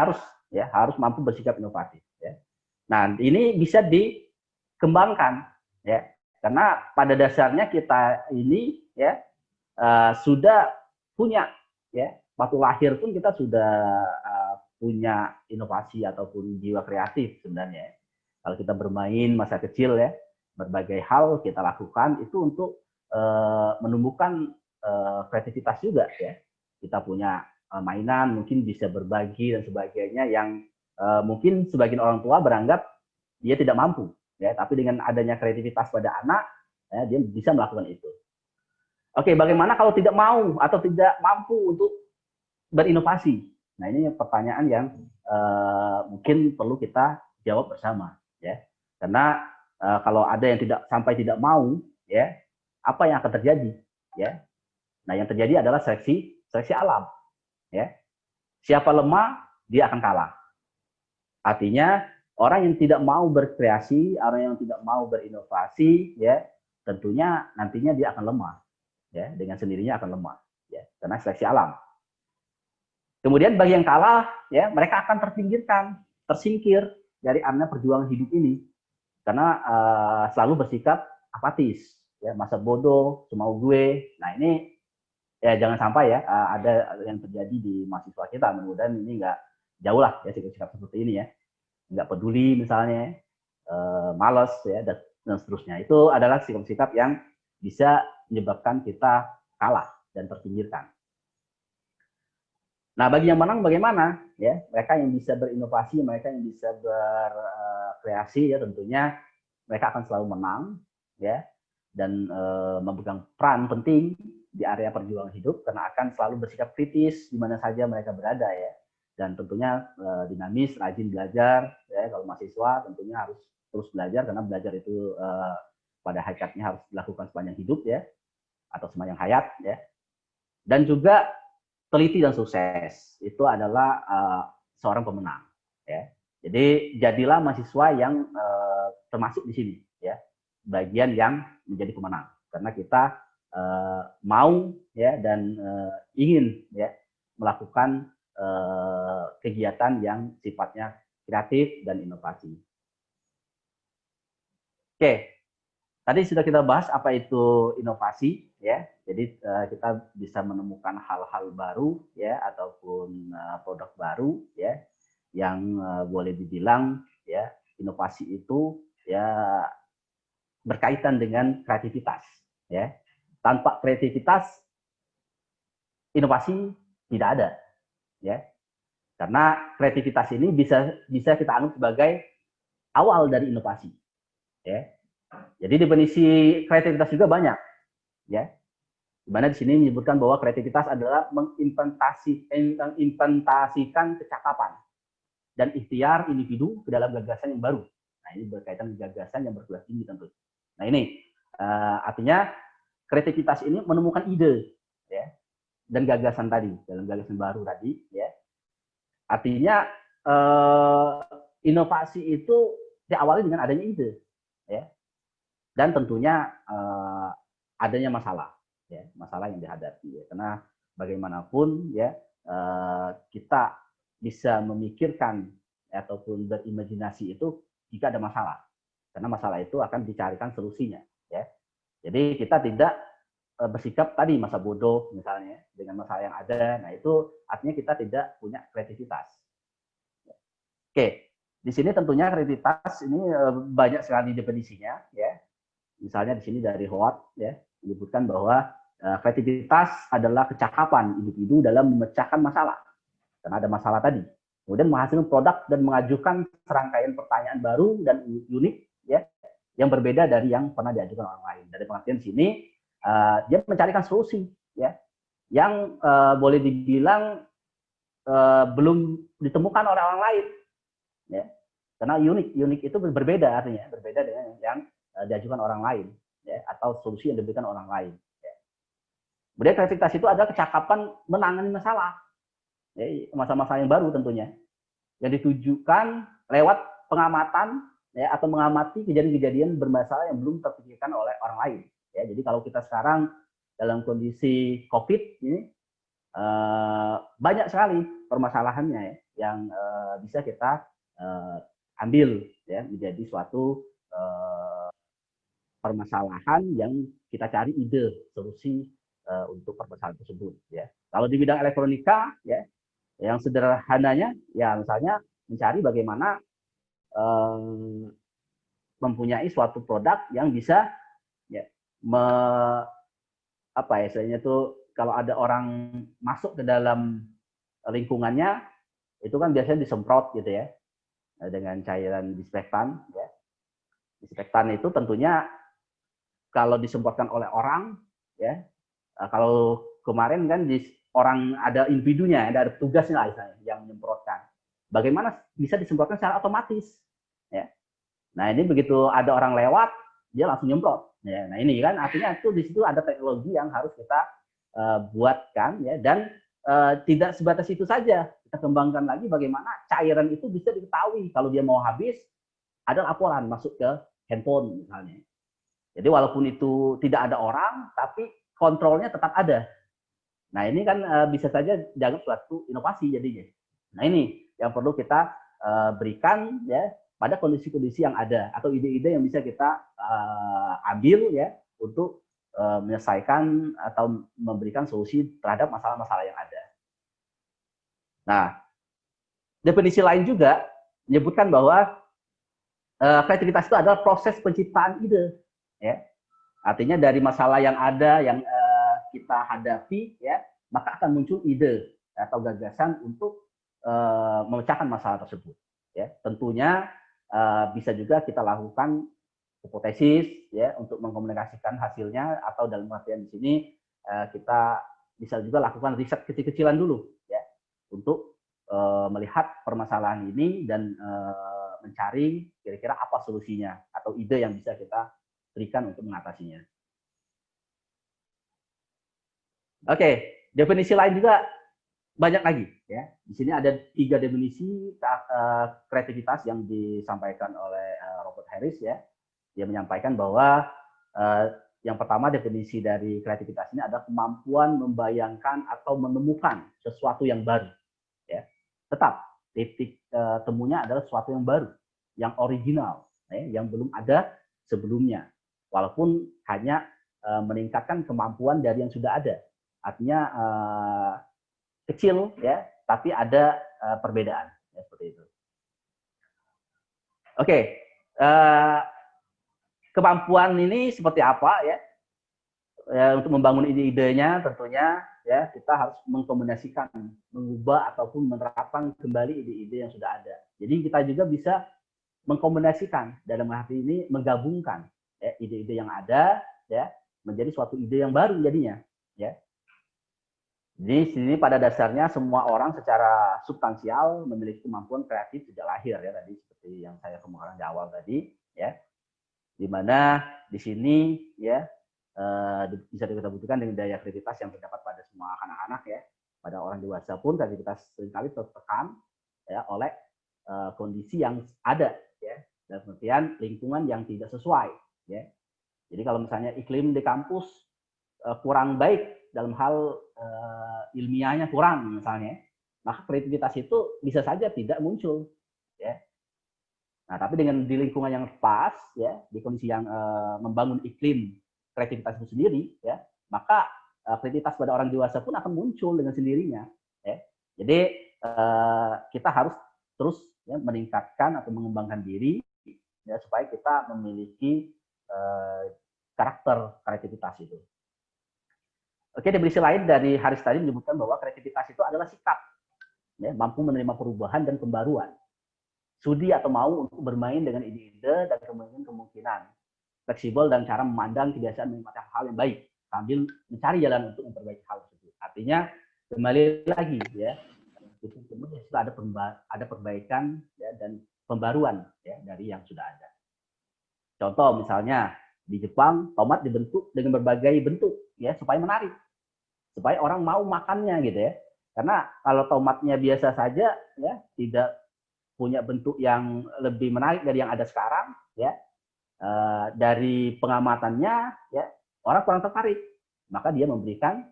E: harus mampu bersikap inovatif ya. Nah, ini bisa dikembangkan ya. Karena pada dasarnya kita ini ya sudah punya ya waktu lahir pun kita sudah punya inovasi ataupun jiwa kreatif sebenarnya. Kalau kita bermain masa kecil ya berbagai hal kita lakukan itu untuk menumbuhkan kreativitas juga ya. Kita punya mainan mungkin bisa berbagi dan sebagainya yang mungkin sebagian orang tua beranggap dia tidak mampu. Ya, tapi dengan adanya kreativitas pada anak, ya, dia bisa melakukan itu. Oke, bagaimana kalau tidak mau atau tidak mampu untuk berinovasi? Nah, ini pertanyaan yang mungkin perlu kita jawab bersama, ya. Karena kalau ada yang tidak mau, ya, apa yang akan terjadi? Ya, nah yang terjadi adalah seleksi alam, ya. Siapa lemah, dia akan kalah. Artinya orang yang tidak mau berkreasi, orang yang tidak mau berinovasi, ya tentunya nantinya dia akan lemah, ya dengan sendirinya akan lemah, ya karena seleksi alam. Kemudian bagi yang kalah, ya mereka akan terpinggirkan, tersingkir dari arena perjuangan hidup ini, karena selalu bersikap apatis, ya masa bodoh, semau gue. Nah ini ya jangan sampai ya ada yang terjadi di mahasiswa kita. Mudah-mudahan ini nggak jauh lah ya sikap-sikap seperti ini ya. Nggak peduli misalnya, malas ya dan seterusnya. Itu adalah sikap-sikap yang bisa menyebabkan kita kalah dan terpinggirkan. Nah, bagi yang menang bagaimana? Ya, mereka yang bisa berinovasi, mereka yang bisa berkreasi ya tentunya mereka akan selalu menang ya dan memegang peran penting di area perjuangan hidup karena akan selalu bersikap kritis di mana saja mereka berada ya. Dan tentunya dinamis, rajin belajar. Ya, kalau mahasiswa tentunya harus terus belajar karena belajar itu pada hakikatnya harus dilakukan sepanjang hidup ya, atau sepanjang hayat ya. Dan juga teliti dan sukses itu adalah seorang pemenang. Ya. Jadi jadilah mahasiswa yang termasuk di sini ya, bagian yang menjadi pemenang karena kita mau ya dan ingin ya melakukan kegiatan yang sifatnya kreatif dan inovasi. Oke, tadi sudah kita bahas apa itu inovasi, ya. Jadi kita bisa menemukan hal-hal baru, ya, ataupun produk baru, ya, yang boleh dibilang, ya, inovasi itu, ya, berkaitan dengan kreativitas, ya. Tanpa kreativitas, inovasi tidak ada. Ya, karena kreativitas ini bisa kita anggap sebagai awal dari inovasi. Ya, jadi definisi kreativitas juga banyak. Ya, dimana di sini menyebutkan bahwa kreativitas adalah mengimplementasikan kecakapan dan ikhtiar individu ke dalam gagasan yang baru. Nah, ini berkaitan dengan gagasan yang berkelas tinggi tentu. Nah, ini artinya kreativitas ini menemukan ide, ya. Dan gagasan tadi, dalam gagasan baru tadi, ya. Artinya inovasi itu diawali dengan adanya ide, ya. Dan tentunya adanya masalah, ya, masalah yang dihadapi. Ya. Karena bagaimanapun, ya, kita bisa memikirkan ataupun berimajinasi itu jika ada masalah, karena masalah itu akan dicarikan solusinya, ya. Jadi kita tidak bersikap tadi masa bodoh misalnya dengan masalah yang ada. Nah, itu artinya kita tidak punya kreativitas. Oke, di sini tentunya kreativitas ini banyak sekali definisinya, ya. Misalnya di sini dari Howard, ya, menyebutkan bahwa kreativitas adalah kecakapan individu dalam memecahkan masalah. Karena ada masalah tadi. Kemudian menghasilkan produk dan mengajukan serangkaian pertanyaan baru dan unik, ya, yang berbeda dari yang pernah diajukan orang lain. Dari pengertian di sini, dia mencarikan solusi, ya, yang boleh dibilang belum ditemukan oleh orang lain. Ya, karena unik itu berbeda artinya, berbeda dengan yang diajukan orang lain, ya, atau solusi yang diberikan orang lain. Ya. Kemudian kreativitas itu adalah kecakapan menangani masalah, ya, masalah-masalah yang baru tentunya, yang ditujukan lewat pengamatan, ya, atau mengamati kejadian-kejadian bermasalah yang belum terpikirkan oleh orang lain. Ya, jadi kalau kita sekarang dalam kondisi COVID ini banyak sekali permasalahannya, ya, yang bisa kita ambil, ya, menjadi suatu permasalahan yang kita cari ide solusi untuk permasalahan tersebut, ya. Kalau di bidang elektronika, ya, yang sederhananya, ya, misalnya mencari bagaimana mempunyai suatu produk yang bisa, ya, apa ya istilahnya tuh, kalau ada orang masuk ke dalam lingkungannya itu kan biasanya disemprot gitu, ya, dengan cairan disinfektan, ya. Disinfektan itu tentunya kalau disemprotkan oleh orang, ya, kalau kemarin kan orang ada individunya, ada petugasnya lah misalnya, yang menyemprotkan. Bagaimana bisa disemprotkan secara otomatis, ya. Nah, ini begitu ada orang lewat, dia langsung nyemprot. Ya, nah ini kan artinya itu di situ ada teknologi yang harus kita buatkan, ya, dan tidak sebatas itu saja. Kita kembangkan lagi bagaimana cairan itu bisa diketahui kalau dia mau habis, ada laporan masuk ke handphone misalnya. Jadi walaupun itu tidak ada orang, tapi kontrolnya tetap ada. Nah, ini kan bisa saja dianggap suatu inovasi jadinya. Nah, ini yang perlu kita berikan, ya, pada kondisi-kondisi yang ada atau ide-ide yang bisa kita ambil, ya, untuk menyelesaikan atau memberikan solusi terhadap masalah-masalah yang ada. Nah, definisi lain juga menyebutkan bahwa kreativitas itu adalah proses penciptaan ide, ya. Artinya dari masalah yang ada yang kita hadapi, ya, maka akan muncul ide atau gagasan untuk memecahkan masalah tersebut, ya. Tentunya bisa juga kita lakukan hipotesis, ya, untuk mengkomunikasikan hasilnya, atau dalam artian di sini kita bisa juga lakukan riset kecil-kecilan dulu, ya, untuk melihat permasalahan ini dan mencari kira-kira apa solusinya atau ide yang bisa kita berikan untuk mengatasinya. Oke, definisi lain juga banyak lagi, ya. Di sini ada 3 definisi kreativitas yang disampaikan oleh Robert Harris, ya. Dia menyampaikan bahwa yang pertama definisi dari kreativitas ini adalah kemampuan membayangkan atau menemukan sesuatu yang baru, ya. Tetap titik temunya adalah sesuatu yang baru, yang original, ya, yang belum ada sebelumnya, walaupun hanya meningkatkan kemampuan dari yang sudah ada. Artinya kecil, ya, tapi ada perbedaan, ya, seperti itu. Oke, kemampuan ini seperti apa, ya? Untuk membangun ide-idenya tentunya, ya, kita harus mengkombinasikan, mengubah ataupun menerapkan kembali ide-ide yang sudah ada. Jadi kita juga bisa mengkombinasikan, dalam arti ini menggabungkan, ya, ide-ide yang ada, ya, menjadi suatu ide yang baru jadinya, ya. Di sini pada dasarnya semua orang secara substansial memiliki kemampuan kreatif sejak lahir, ya, tadi seperti yang saya kemukakan di awal tadi, ya. Di mana di sini, ya, bisa kita butuhkan dengan daya kreativitas yang terdapat pada semua anak-anak, ya. Pada orang dewasa pun kreativitas seringkali tertekan, ya, oleh kondisi yang ada, ya, dalam artian lingkungan yang tidak sesuai, ya. Jadi kalau misalnya iklim di kampus kurang baik dalam hal ilmiahnya kurang misalnya, maka kreativitas itu bisa saja tidak muncul, ya. Nah, tapi dengan di lingkungan yang pas, ya, di kondisi yang membangun iklim kreativitas itu sendiri, ya, maka kreativitas pada orang dewasa pun akan muncul dengan sendirinya. Ya. Jadi kita harus terus ya, meningkatkan atau mengembangkan diri ya, supaya kita memiliki karakter kreativitas itu. Oke, di sisi lain dari Haris tadi menyebutkan bahwa kreativitas itu adalah sikap, ya, mampu menerima perubahan dan pembaruan, sudi atau mau untuk bermain dengan ide-ide dan kemungkinan, fleksibel dan cara memandang kebiasaan menikmati hal yang baik sambil mencari jalan untuk memperbaiki hal tersebut. Artinya kembali lagi ya, itu ada perbaikan ya, dan pembaruan ya dari yang sudah ada. Contoh misalnya di Jepang tomat dibentuk dengan berbagai bentuk ya supaya menarik, supaya orang mau makannya gitu ya. Karena kalau tomatnya biasa saja ya, tidak punya bentuk yang lebih menarik dari yang ada sekarang ya, dari pengamatannya ya, orang kurang tertarik, maka dia memberikan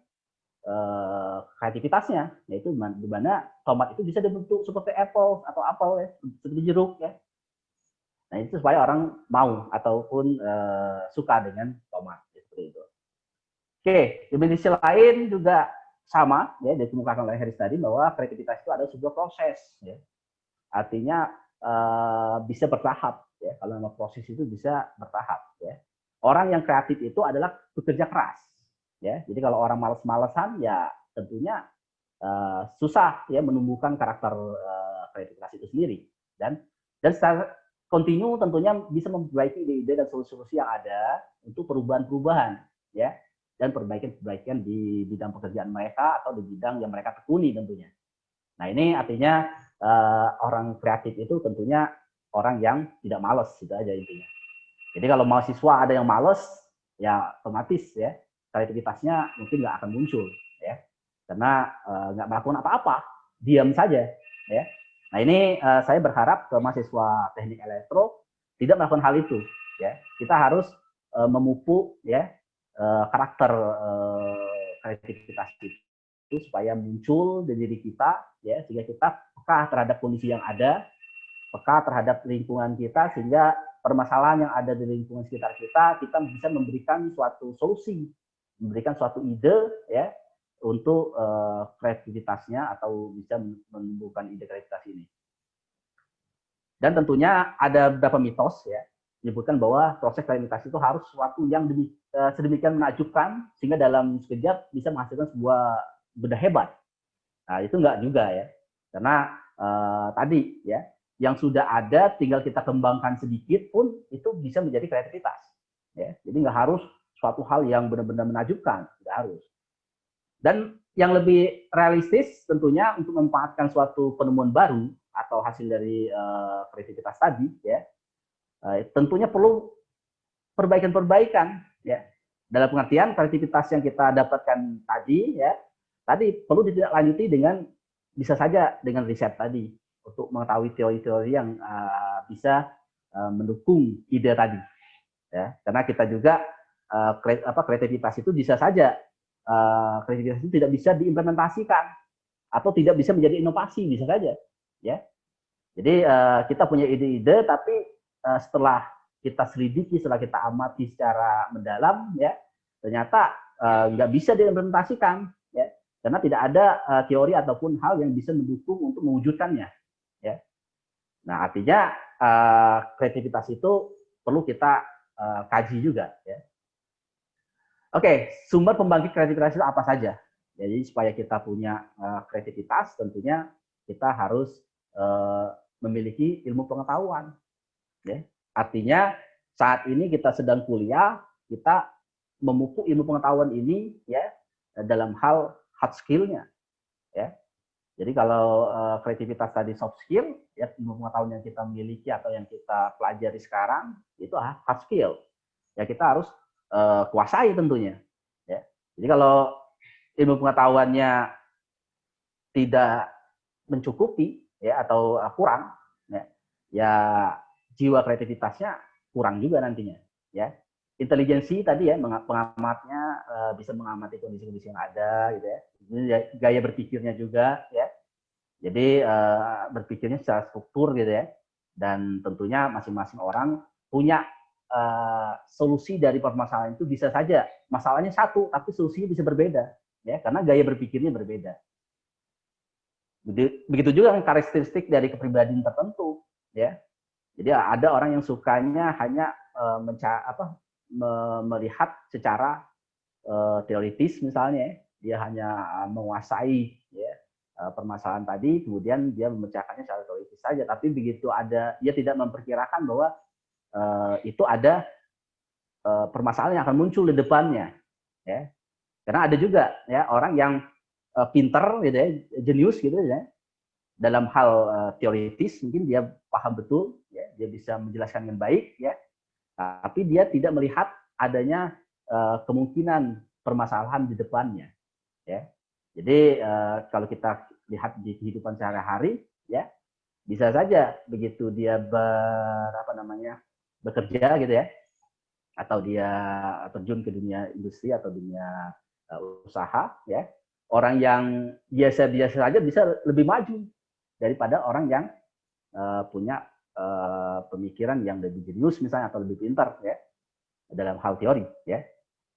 E: kreativitasnya, yaitu di mana tomat itu bisa dibentuk seperti apple atau apel ya, seperti jeruk ya. Nah itu supaya orang mau ataupun suka dengan tomat ya, seperti itu. Oke, di sisi lain juga sama ya, dikemukakan oleh Haris tadi bahwa kreativitas itu adalah sebuah proses ya. Artinya bisa bertahap ya, kalau nama proses itu bisa bertahap ya. Orang yang kreatif itu adalah bekerja keras ya. Jadi kalau orang malas-malesan ya tentunya susah ya menumbuhkan karakter kreativitas itu sendiri, dan secara kontinu tentunya bisa memperbaiki ide-ide dan solusi-solusi yang ada untuk perubahan-perubahan ya, dan perbaikan-perbaikan di bidang pekerjaan mereka atau di bidang yang mereka tekuni tentunya. Nah ini artinya orang kreatif itu tentunya orang yang tidak malas, gitu aja intinya. Jadi kalau mahasiswa ada yang malas, ya otomatis ya kreativitasnya mungkin nggak akan muncul ya, karena nggak melakukan apa-apa, diam saja ya. Nah ini saya berharap ke mahasiswa teknik elektro tidak melakukan hal itu ya. Kita harus memupuk ya karakter kreativitas itu supaya muncul di diri kita ya, sehingga kita peka terhadap kondisi yang ada, peka terhadap lingkungan kita, sehingga permasalahan yang ada di lingkungan sekitar kita bisa memberikan suatu solusi, memberikan suatu ide ya untuk kreativitasnya atau bisa menumbuhkan ide kreativitas ini. Dan tentunya ada beberapa mitos ya menyebutkan bahwa proses kreativitas itu harus sesuatu yang sedemikian menakjubkan sehingga dalam sekejap bisa menghasilkan sebuah benda hebat. Nah itu enggak juga ya, karena tadi ya yang sudah ada tinggal kita kembangkan sedikit pun itu bisa menjadi kreativitas ya. Jadi nggak harus suatu hal yang benar-benar menakjubkan, nggak harus. Dan yang lebih realistis tentunya untuk memanfaatkan suatu penemuan baru atau hasil dari kreativitas tadi ya, tentunya perlu perbaikan-perbaikan ya. Dalam pengertian kreativitas yang kita dapatkan tadi ya, tadi perlu ditindaklanjuti dengan bisa saja dengan riset tadi untuk mengetahui teori-teori yang bisa mendukung ide tadi ya. Karena kita juga kreativitas itu bisa saja kreativitas itu tidak bisa diimplementasikan atau tidak bisa menjadi inovasi, bisa saja ya. Jadi kita punya ide-ide tapi setelah kita selidiki, setelah kita amati secara mendalam ya, ternyata nggak bisa diimplementasikan ya, karena tidak ada teori ataupun hal yang bisa mendukung untuk mewujudkannya ya. Nah artinya kreativitas itu perlu kita kaji juga ya. Oke, sumber pembangkit kreativitas itu apa saja? Jadi supaya kita punya kreativitas tentunya kita harus memiliki ilmu pengetahuan ya. Artinya saat ini kita sedang kuliah, kita memupuk ilmu pengetahuan ini ya dalam hal hard skill-nya ya. Jadi kalau kreativitas tadi soft skill ya, ilmu pengetahuan yang kita miliki atau yang kita pelajari sekarang itu hard skill ya, kita harus kuasai tentunya ya. Jadi kalau ilmu pengetahuannya tidak mencukupi ya atau kurang ya jiwa kreativitasnya kurang juga nantinya ya. Intelijensi tadi ya, pengamatnya bisa mengamati kondisi-kondisi yang ada gitu ya. Ini gaya berpikirnya juga ya. Jadi berpikirnya secara struktur gitu ya. Dan tentunya masing-masing orang punya solusi dari permasalahan itu bisa saja masalahnya satu, tapi solusinya bisa berbeda, ya, karena gaya berpikirnya berbeda. Begitu juga dengan karakteristik dari kepribadian tertentu, ya. Jadi ada orang yang sukanya hanya melihat secara teoritis misalnya, dia hanya menguasai, ya, permasalahan tadi, kemudian dia memecahkannya secara teoritis saja. Tapi begitu dia tidak memperkirakan bahwa itu ada permasalahan yang akan muncul di depannya, ya. Karena ada juga, ya, orang yang pinter, gitu ya, jenius, gitu ya, dalam hal teoritis mungkin dia paham betul, ya, dia bisa menjelaskan dengan baik, ya, tapi dia tidak melihat adanya kemungkinan permasalahan di depannya, ya. Jadi kalau kita lihat di kehidupan sehari-hari, ya, bisa saja begitu dia bekerja, gitu ya, atau dia terjun ke dunia industri atau dunia usaha, ya, orang yang biasa-biasa saja bisa lebih maju daripada orang yang punya pemikiran yang lebih jenius misalnya atau lebih pintar, ya, dalam hal teori, ya.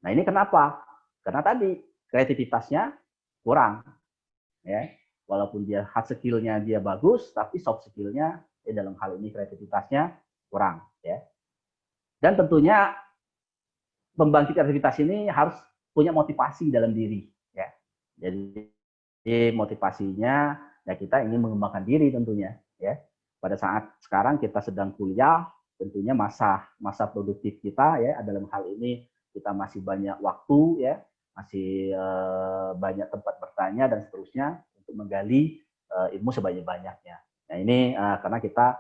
E: Nah, ini kenapa? Karena tadi kreativitasnya kurang, ya. Walaupun dia hard skill-nya dia bagus, tapi soft skill-nya dalam hal ini kreativitasnya kurang, ya. Dan tentunya pembangkit kreativitas ini harus punya motivasi dalam diri, ya. Jadi motivasinya, ya, kita ingin mengembangkan diri tentunya, ya. Pada saat sekarang kita sedang kuliah, tentunya masa produktif kita, ya, dalam hal ini kita masih banyak waktu, ya, masih banyak tempat bertanya dan seterusnya untuk menggali ilmu sebanyak-banyaknya. Nah, ini karena kita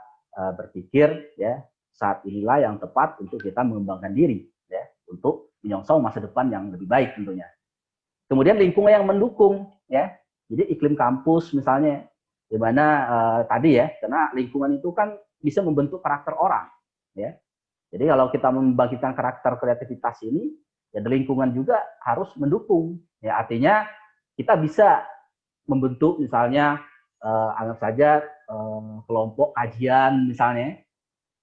E: berpikir, ya, saat inilah yang tepat untuk kita mengembangkan diri, ya, untuk menyongsong masa depan yang lebih baik tentunya. Kemudian lingkungan yang mendukung, ya. Jadi iklim kampus misalnya, di mana tadi, ya, karena lingkungan itu kan bisa membentuk karakter orang, ya. Jadi kalau kita membangkitkan karakter kreativitas ini, ya, lingkungan juga harus mendukung, ya. Artinya kita bisa membentuk misalnya anggap saja kelompok kajian misalnya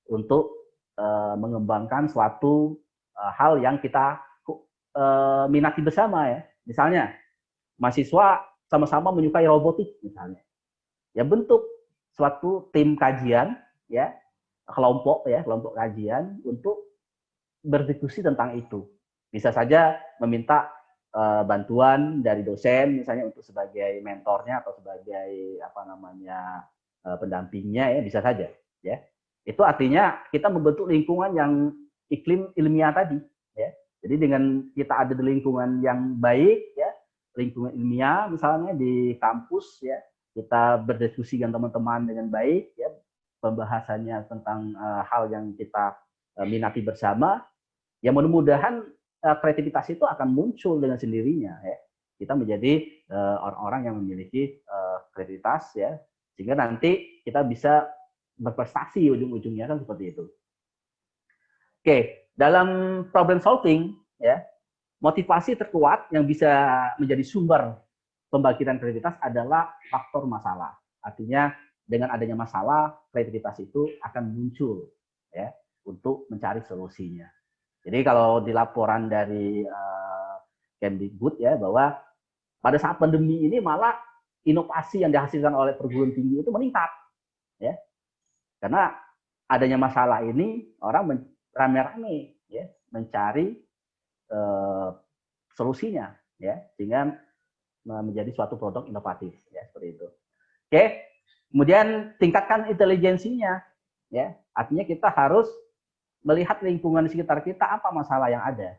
E: untuk mengembangkan suatu hal yang kita minati bersama, ya. Misalnya mahasiswa sama-sama menyukai robotik misalnya, ya, bentuk suatu tim kajian, ya, kelompok kajian untuk berdiskusi tentang itu. Bisa saja meminta bantuan dari dosen misalnya untuk sebagai mentornya atau sebagai pendampingnya, ya, bisa saja, ya. Itu artinya kita membentuk lingkungan yang iklim ilmiah tadi, ya. Jadi dengan kita ada di lingkungan yang baik, ya, lingkungan ilmiah misalnya di kampus, ya, kita berdiskusi dengan teman-teman dengan baik, ya, pembahasannya tentang hal yang kita minati bersama, ya, mudah-mudahan kreativitas itu akan muncul dengan sendirinya, ya. Kita menjadi orang-orang yang memiliki kreativitas, ya, sehingga nanti kita bisa berprestasi ujung-ujungnya, kan seperti itu. Oke, dalam problem solving, ya, motivasi terkuat yang bisa menjadi sumber pembangkitan kreativitas adalah faktor masalah. Artinya dengan adanya masalah, kreativitas itu akan muncul, ya, untuk mencari solusinya. Jadi kalau di laporan dari Kemdikbud, ya, bahwa pada saat pandemi ini malah inovasi yang dihasilkan oleh perguruan tinggi itu meningkat, ya, karena adanya masalah ini orang rame-rame, ya, mencari solusinya, ya, sehingga menjadi suatu produk inovatif, ya, seperti itu. Oke, kemudian tingkatkan intelijensinya, ya, artinya kita harus melihat lingkungan di sekitar kita, apa masalah yang ada,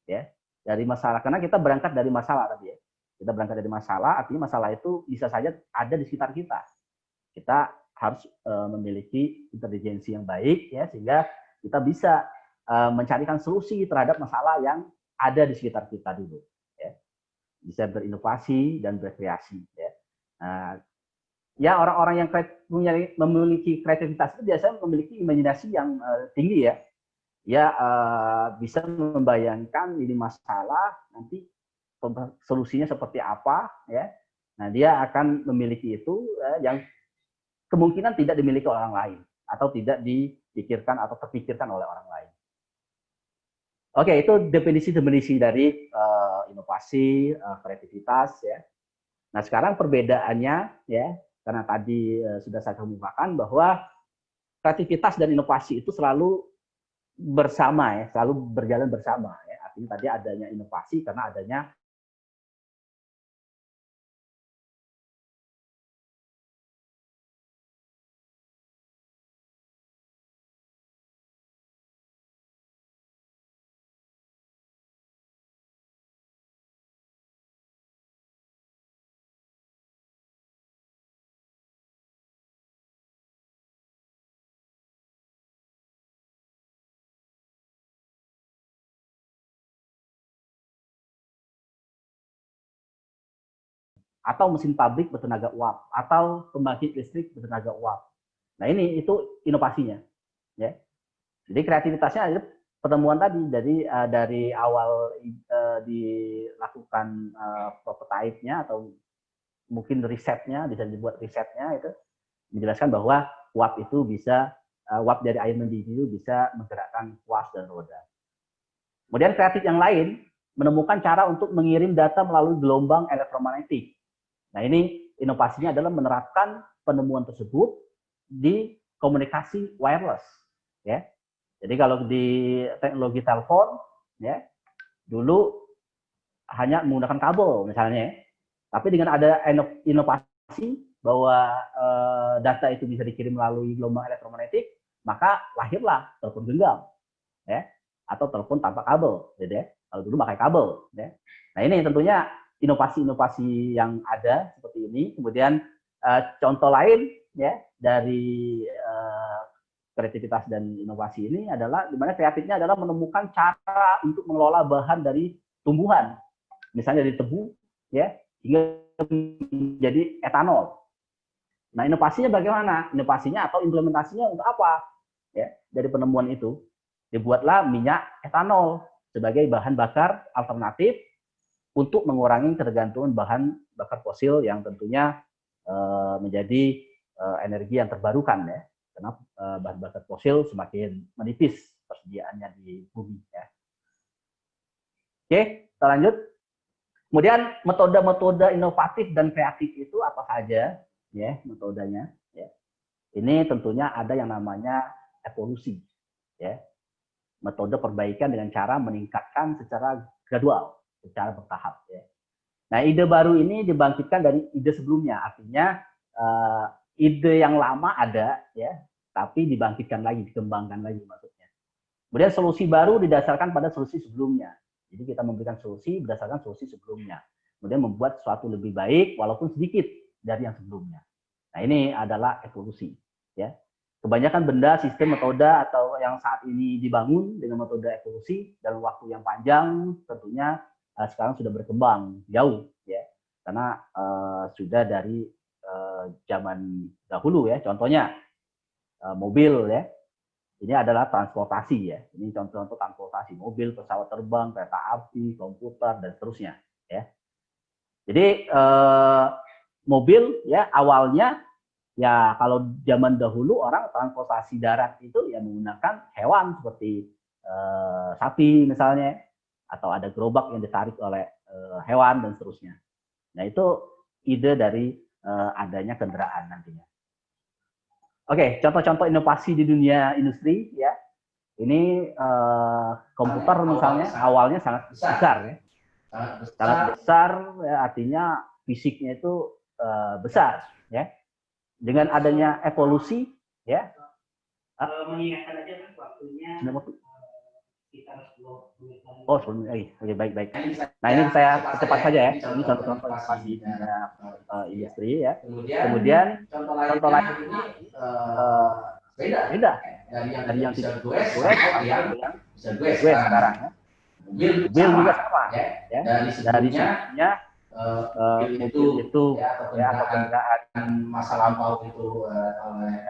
E: ya, dari masalah, karena kita berangkat dari masalah tadi, ya. Kita berangkat dari masalah, artinya masalah itu bisa saja ada di sekitar kita. Kita harus memiliki intelijensi yang baik, ya, sehingga kita bisa mencarikan solusi terhadap masalah yang ada di sekitar kita dulu, ya. Bisa berinovasi dan berkreasi, ya. Ya, orang-orang yang memiliki kreativitas itu biasanya memiliki imajinasi yang tinggi, ya. Ya, bisa membayangkan ini masalah, nanti solusinya seperti apa, ya. Nah, dia akan memiliki itu yang kemungkinan tidak dimiliki orang lain atau tidak dipikirkan atau terpikirkan oleh orang lain. Oke, itu definisi-definisi dari inovasi, kreativitas ya. Nah, sekarang perbedaannya ya, karena tadi sudah saya kemukakan bahwa kreativitas dan inovasi itu selalu bersama ya, selalu berjalan bersama ya. Artinya tadi adanya inovasi karena adanya atau mesin pabrik bertenaga uap atau pembangkit listrik bertenaga uap. Nah, ini itu inovasinya ya. Jadi kreativitasnya ada pertemuan tadi dari awal dilakukan prototipe-nya atau mungkin risetnya, bisa dibuat risetnya itu menjelaskan bahwa uap itu bisa uap dari air mendidih itu bisa menggerakkan kuas dan roda. Kemudian kreatif yang lain menemukan cara untuk mengirim data melalui gelombang elektromagnetik. Nah, ini inovasinya adalah menerapkan penemuan tersebut di komunikasi wireless ya. Jadi kalau di teknologi telepon ya, dulu hanya menggunakan kabel misalnya, tapi dengan ada inovasi bahwa data itu bisa dikirim melalui gelombang elektromagnetik, maka lahirlah telepon genggam ya, atau telepon tanpa kabel gitu ya. Kalau dulu pakai kabel ya. Nah, ini tentunya inovasi-inovasi yang ada seperti ini. Kemudian contoh lain ya dari kreativitas dan inovasi ini adalah di mana kreatifnya adalah menemukan cara untuk mengelola bahan dari tumbuhan, misalnya dari tebu ya hingga menjadi etanol. Nah, inovasinya bagaimana? Inovasinya atau implementasinya untuk apa? Ya, dari penemuan itu dibuatlah minyak etanol sebagai bahan bakar alternatif untuk mengurangi ketergantungan bahan bakar fosil yang tentunya menjadi energi yang terbarukan ya, karena bahan bakar fosil semakin menipis persediaannya di bumi ya. Oke, kita lanjut. Kemudian metode-metode inovatif dan kreatif itu apa saja ya metodenya ya. Ini tentunya ada yang namanya evolusi ya. Metode perbaikan dengan cara meningkatkan secara gradual, secara bertahap ya. Nah, ide baru ini dibangkitkan dari ide sebelumnya, artinya ide yang lama ada ya, tapi dibangkitkan lagi, dikembangkan lagi maksudnya. Kemudian solusi baru didasarkan pada solusi sebelumnya. Jadi kita memberikan solusi berdasarkan solusi sebelumnya. Kemudian membuat sesuatu lebih baik walaupun sedikit dari yang sebelumnya. Nah, ini adalah evolusi ya. Kebanyakan benda, sistem, metode atau yang saat ini dibangun dengan metode evolusi dalam waktu yang panjang tentunya sekarang sudah berkembang jauh ya, karena sudah dari zaman dahulu ya. Contohnya mobil ya, ini adalah transportasi ya. Ini contoh-contoh transportasi, mobil, pesawat terbang, kereta api, komputer dan seterusnya ya. Jadi mobil ya awalnya ya kalau zaman dahulu orang transportasi darat itu ya menggunakan hewan seperti sapi misalnya, atau ada gerobak yang ditarik oleh hewan dan seterusnya. Nah, itu ide dari adanya kendaraan nantinya. Oke, contoh-contoh inovasi di dunia industri ya. Ini komputer misalnya awalnya sangat besar ya. Sangat besar ya, artinya fisiknya itu besar ya. Dengan adanya evolusi ya, mengingatkan aja waktunya sekitar 10 menit. Oh, 10 menit lagi. Oke, baik. Nah, ini saya cepat saja ya. Ini contoh-contoh inovasi industri ya. Kemudian contoh lain ini beda dari yang tidak duet yang bisa duet sekarang ya. Mobil juga sama ya. Dari sebelumnya mobil itu ya atau kendaraan masa lampau itu oleh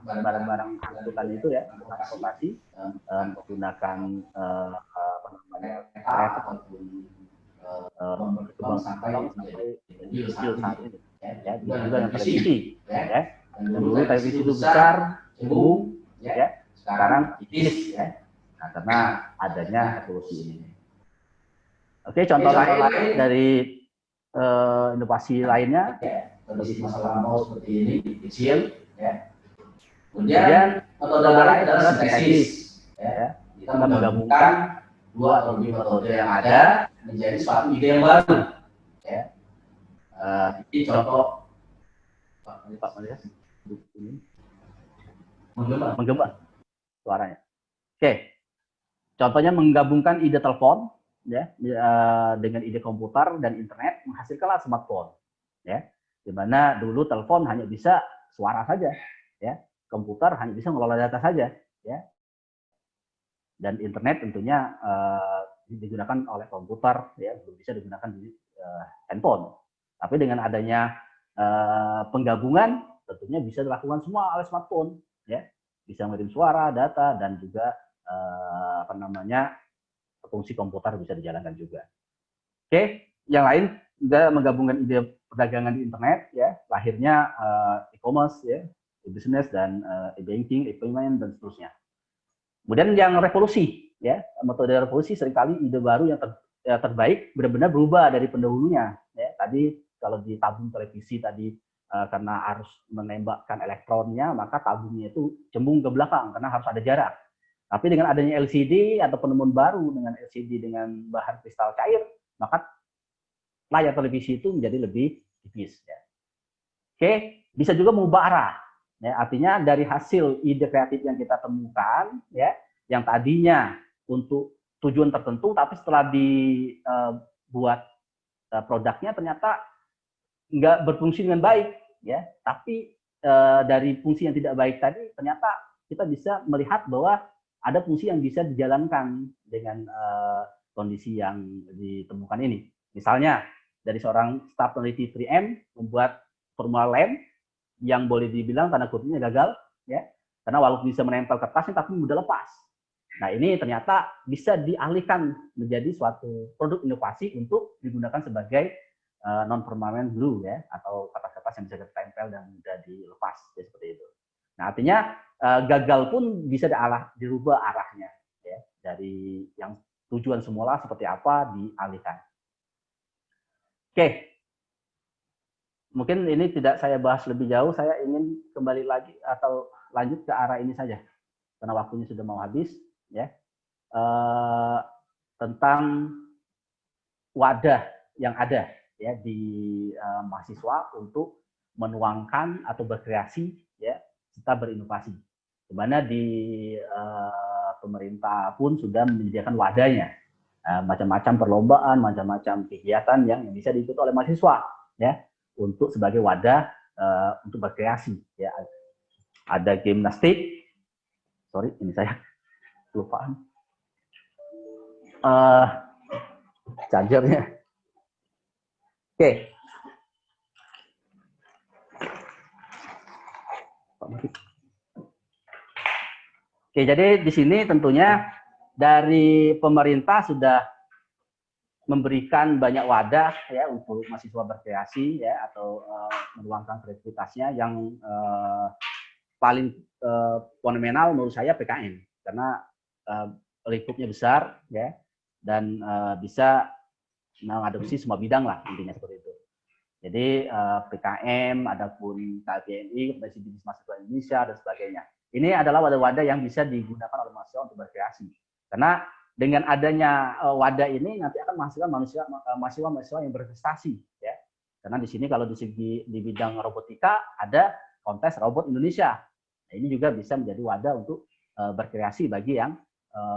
E: barang-barang angkutan itu ya, transportasi menggunakan apa namanya kereta ataupun berkembang sampai mobil saat ini ya. Juga yang televisi ya. Dan dulu televisi itu besar, cembung ya, sekarang tipis ya. Nah, karena adanya evolusi ini. Oke, contoh lain dari inovasi lainnya, kondisi masa lampau seperti ini, kecil, ya. Kemudian metode lain adalah sintesis, ya. Kita menggabungkan dua atau lebih metode yang ada menjadi suatu ide yang baru, ya. Ini contoh Pak Marias, ini menggema suaranya. Oke, contohnya menggabungkan ide telepon, ya, dengan ide komputer dan internet menghasilkanlah smartphone, ya. Di mana dulu telepon hanya bisa suara saja, ya. Komputer hanya bisa mengelola data saja, ya. Dan internet tentunya digunakan oleh komputer, ya, belum bisa digunakan di handphone. Tapi dengan adanya penggabungan, tentunya bisa dilakukan semua oleh smartphone, ya. Bisa mengirim suara, data, dan juga fungsi komputer bisa dijalankan juga. Oke, yang lain juga menggabungkan ide perdagangan di internet, ya, lahirnya e-commerce, ya, e-business dan e-banking, e-payment dan seterusnya. Kemudian yang revolusi, ya, metode revolusi seringkali ide baru yang terbaik benar-benar berubah dari pendahulunya. Ya, tadi kalau di tabung televisi tadi karena harus menembakkan elektronnya, maka tabungnya itu cembung ke belakang karena harus ada jarak. Tapi dengan adanya LCD atau penemuan baru dengan LCD dengan bahan kristal cair, maka layar televisi itu menjadi lebih tipis. Ya. Oke, bisa juga mengubah arah. Ya, artinya dari hasil ide kreatif yang kita temukan, ya, yang tadinya untuk tujuan tertentu, tapi setelah dibuat produknya ternyata nggak berfungsi dengan baik, ya. Tapi dari fungsi yang tidak baik tadi, ternyata kita bisa melihat bahwa ada fungsi yang bisa dijalankan dengan kondisi yang ditemukan ini. Misalnya dari seorang staf peneliti 3M membuat formula lem yang boleh dibilang tanda kutipnya gagal, ya, karena walaupun bisa menempel kertasnya tapi mudah lepas. Nah, ini ternyata bisa dialihkan menjadi suatu produk inovasi untuk digunakan sebagai non-permanent glue, ya, atau kertas-kertas yang bisa ditempel dan mudah dilepas, ya, seperti itu. Nah, artinya gagal pun bisa dirubah arahnya, ya, dari yang tujuan semula seperti apa dialihkan. Oke. Mungkin ini tidak saya bahas lebih jauh, saya ingin kembali lagi atau lanjut ke arah ini saja, karena waktunya sudah mau habis, ya. Tentang wadah yang ada, ya, di mahasiswa untuk menuangkan atau berkreasi, ya, serta berinovasi. Di mana di pemerintah pun sudah menyediakan wadahnya, macam-macam perlombaan, macam-macam kegiatan yang bisa diikuti oleh mahasiswa, ya, untuk sebagai wadah untuk berkreasi, ya. Ada gimnastik, sorry ini saya lupaan chargernya. Oke. Oke, jadi di sini tentunya dari pemerintah sudah memberikan banyak wadah, ya, untuk mahasiswa berkreasi, ya, atau meluangkan kreativitasnya. Yang paling fenomenal menurut saya PKM, karena lingkupnya besar, ya, dan bisa mengadopsi semua bidang lah, intinya seperti itu. Jadi PKM, adapun KBNI, Komisi Bisnis Mahasiswa Indonesia dan sebagainya. Ini adalah wadah-wadah yang bisa digunakan oleh mahasiswa untuk berkreasi. Karena dengan adanya wadah ini nanti akan menghasilkan mahasiswa yang berprestasi, ya. Karena di sini kalau di bidang robotika ada kontes robot Indonesia. Nah, ini juga bisa menjadi wadah untuk berkreasi bagi yang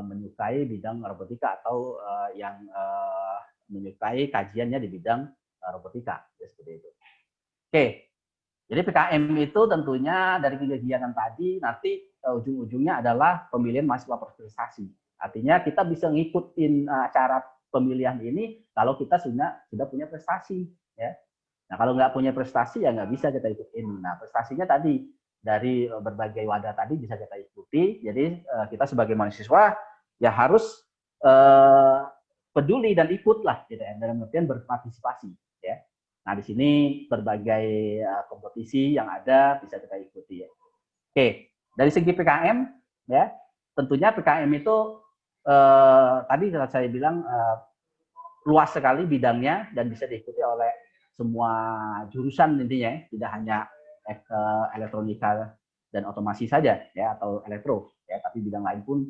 E: menyukai bidang robotika atau yang menyukai kajiannya di bidang robotika, ya, seperti itu. Oke. Jadi PKM itu tentunya dari kegiatan tadi nanti ujung-ujungnya adalah pemilihan mahasiswa berprestasi. Artinya kita bisa ngikutin acara pemilihan ini kalau kita sudah punya prestasi, ya. Nah, kalau nggak punya prestasi ya nggak bisa kita ikutin. Nah, prestasinya tadi dari berbagai wadah tadi bisa kita ikuti. Jadi kita sebagai mahasiswa ya harus peduli dan ikutlah, gitu, dalam artian berpartisipasi, ya. Nah, di sini berbagai kompetisi yang ada bisa kita ikuti, ya. Oke, dari segi PKM, ya, tentunya PKM itu tadi saya bilang luas sekali bidangnya dan bisa diikuti oleh semua jurusan intinya, tidak hanya elektronika dan otomasi saja ya atau elektro ya, tapi bidang lain pun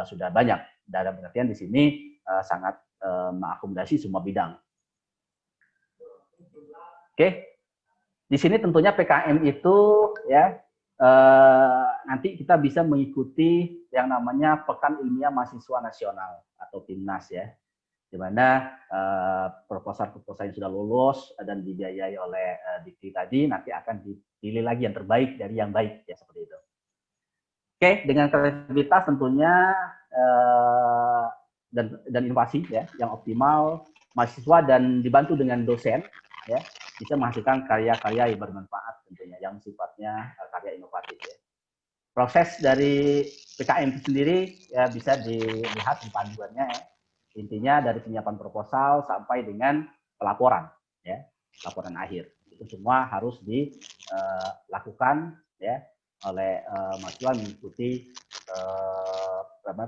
E: sudah banyak. Dalam pengertian di sini sangat mengakomodasi semua bidang. Oke, di sini tentunya PKM itu ya nanti kita bisa mengikuti yang namanya Pekan Ilmiah Mahasiswa Nasional atau PIMNAS ya, di mana proposal-proposal yang sudah lulus dan dibiayai oleh Dikti tadi nanti akan dipilih lagi yang terbaik dari yang baik ya, seperti itu. Oke, dengan kreativitas tentunya dan inovasi ya yang optimal, mahasiswa dan dibantu dengan dosen ya bisa menghasilkan karya-karya yang bermanfaat tentunya yang sifatnya karya inovatif ya. Proses dari PKM itu sendiri ya bisa dilihat di panduannya ya. Intinya dari penyiapan proposal sampai dengan pelaporan ya, laporan akhir. Itu semua harus dilakukan ya oleh mahasiswa mengikuti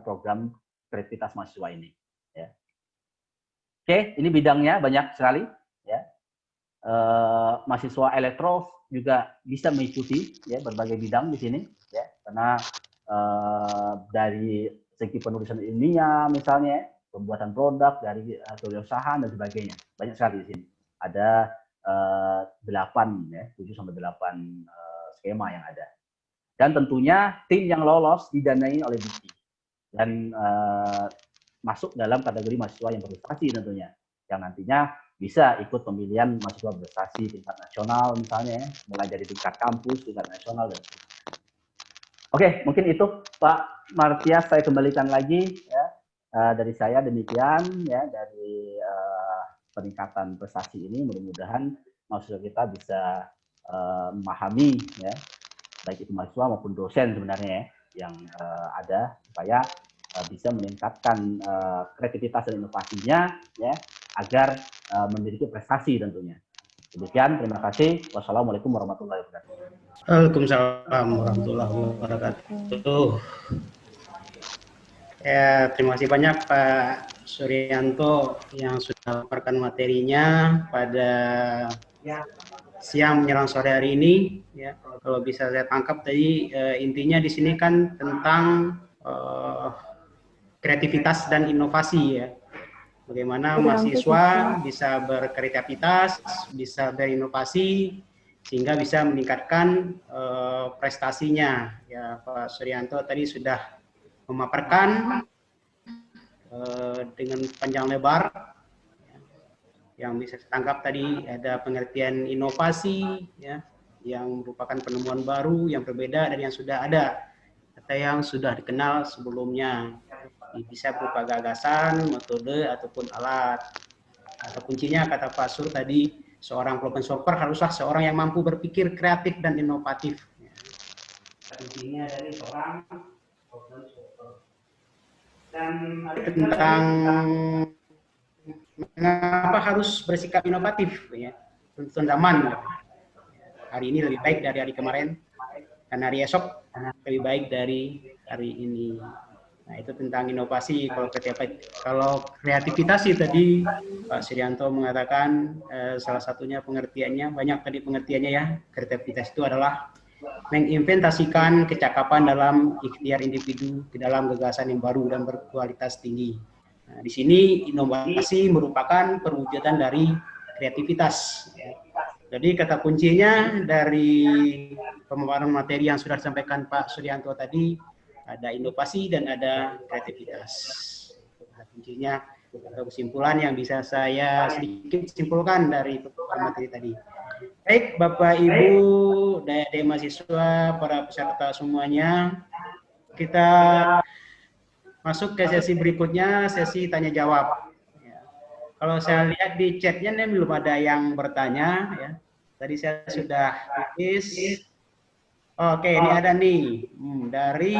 E: program kreativitas mahasiswa ini ya. Oke, ini bidangnya banyak sekali ya. Mahasiswa elektro juga bisa mengikuti ya berbagai bidang di sini ya, karena dari segi penulisan ilmiah misalnya, pembuatan produk, dari kewirausahaan dan sebagainya, banyak sekali di sini. Ada 7 sampai 8 skema yang ada. Dan tentunya tim yang lolos didanai oleh Dikti dan masuk dalam kategori mahasiswa yang berprestasi tentunya, yang nantinya bisa ikut pemilihan mahasiswa berprestasi tingkat nasional misalnya, mulai dari tingkat kampus, tingkat nasional dan Oke, mungkin itu Pak Martias, saya kembalikan lagi ya, dari saya demikian ya, dari peningkatan prestasi ini mudah-mudahan mahasiswa kita bisa memahami ya, baik itu mahasiswa maupun dosen sebenarnya ya, yang ada supaya bisa meningkatkan kreativitas dan inovasinya ya, agar memiliki prestasi tentunya. Demikian, terima kasih. Wassalamualaikum warahmatullahi wabarakatuh.
B: Waalaikumsalam warahmatullahi wabarakatuh. Ya, terima kasih banyak Pak Suryanto yang sudah memaparkan materinya pada siang menjelang sore hari ini. Ya, kalau bisa saya tangkap tadi intinya di sini kan tentang kreativitas dan inovasi ya. Bagaimana mahasiswa bisa berkreativitas, bisa berinovasi, sehingga bisa meningkatkan prestasinya. Ya, Pak Suryanto tadi sudah memaparkan dengan panjang lebar. Yang bisa ditangkap tadi ada pengertian inovasi, ya, yang merupakan penemuan baru, yang berbeda dari yang sudah ada, atau yang sudah dikenal sebelumnya. Bisa berupa gagasan, metode, ataupun alat. Atau kuncinya kata Pak Sur tadi, seorang problem solver haruslah seorang yang mampu berpikir kreatif dan inovatif. Kuncinya dari seorang problem solver. Dan tentang mengapa harus bersikap inovatif, ya, tuntutan zaman. Hari ini lebih baik dari hari kemarin, dan hari esok lebih baik dari hari ini. Nah, itu tentang inovasi. Kalau kreativitas sih tadi Pak Suryanto mengatakan salah satunya pengertiannya, banyak tadi pengertiannya ya. Kreativitas itu adalah menginventasikan kecakapan dalam ikhtiar individu ke dalam gagasan yang baru dan berkualitas tinggi. Nah, di sini inovasi merupakan perwujudan dari kreativitas. Jadi kata kuncinya dari pemaparan materi yang sudah disampaikan Pak Suryanto tadi, ada inovasi dan ada kreativitas. Kuncinya atau kesimpulan yang bisa saya sedikit simpulkan dari materi tadi. Baik, Bapak Ibu, adik mahasiswa, para peserta semuanya, kita masuk ke sesi berikutnya, sesi tanya jawab. Ya. Kalau saya lihat di chatnya nih belum ada yang bertanya. Ya. Tadi saya sudah tulis. Oke, ini ada nih dari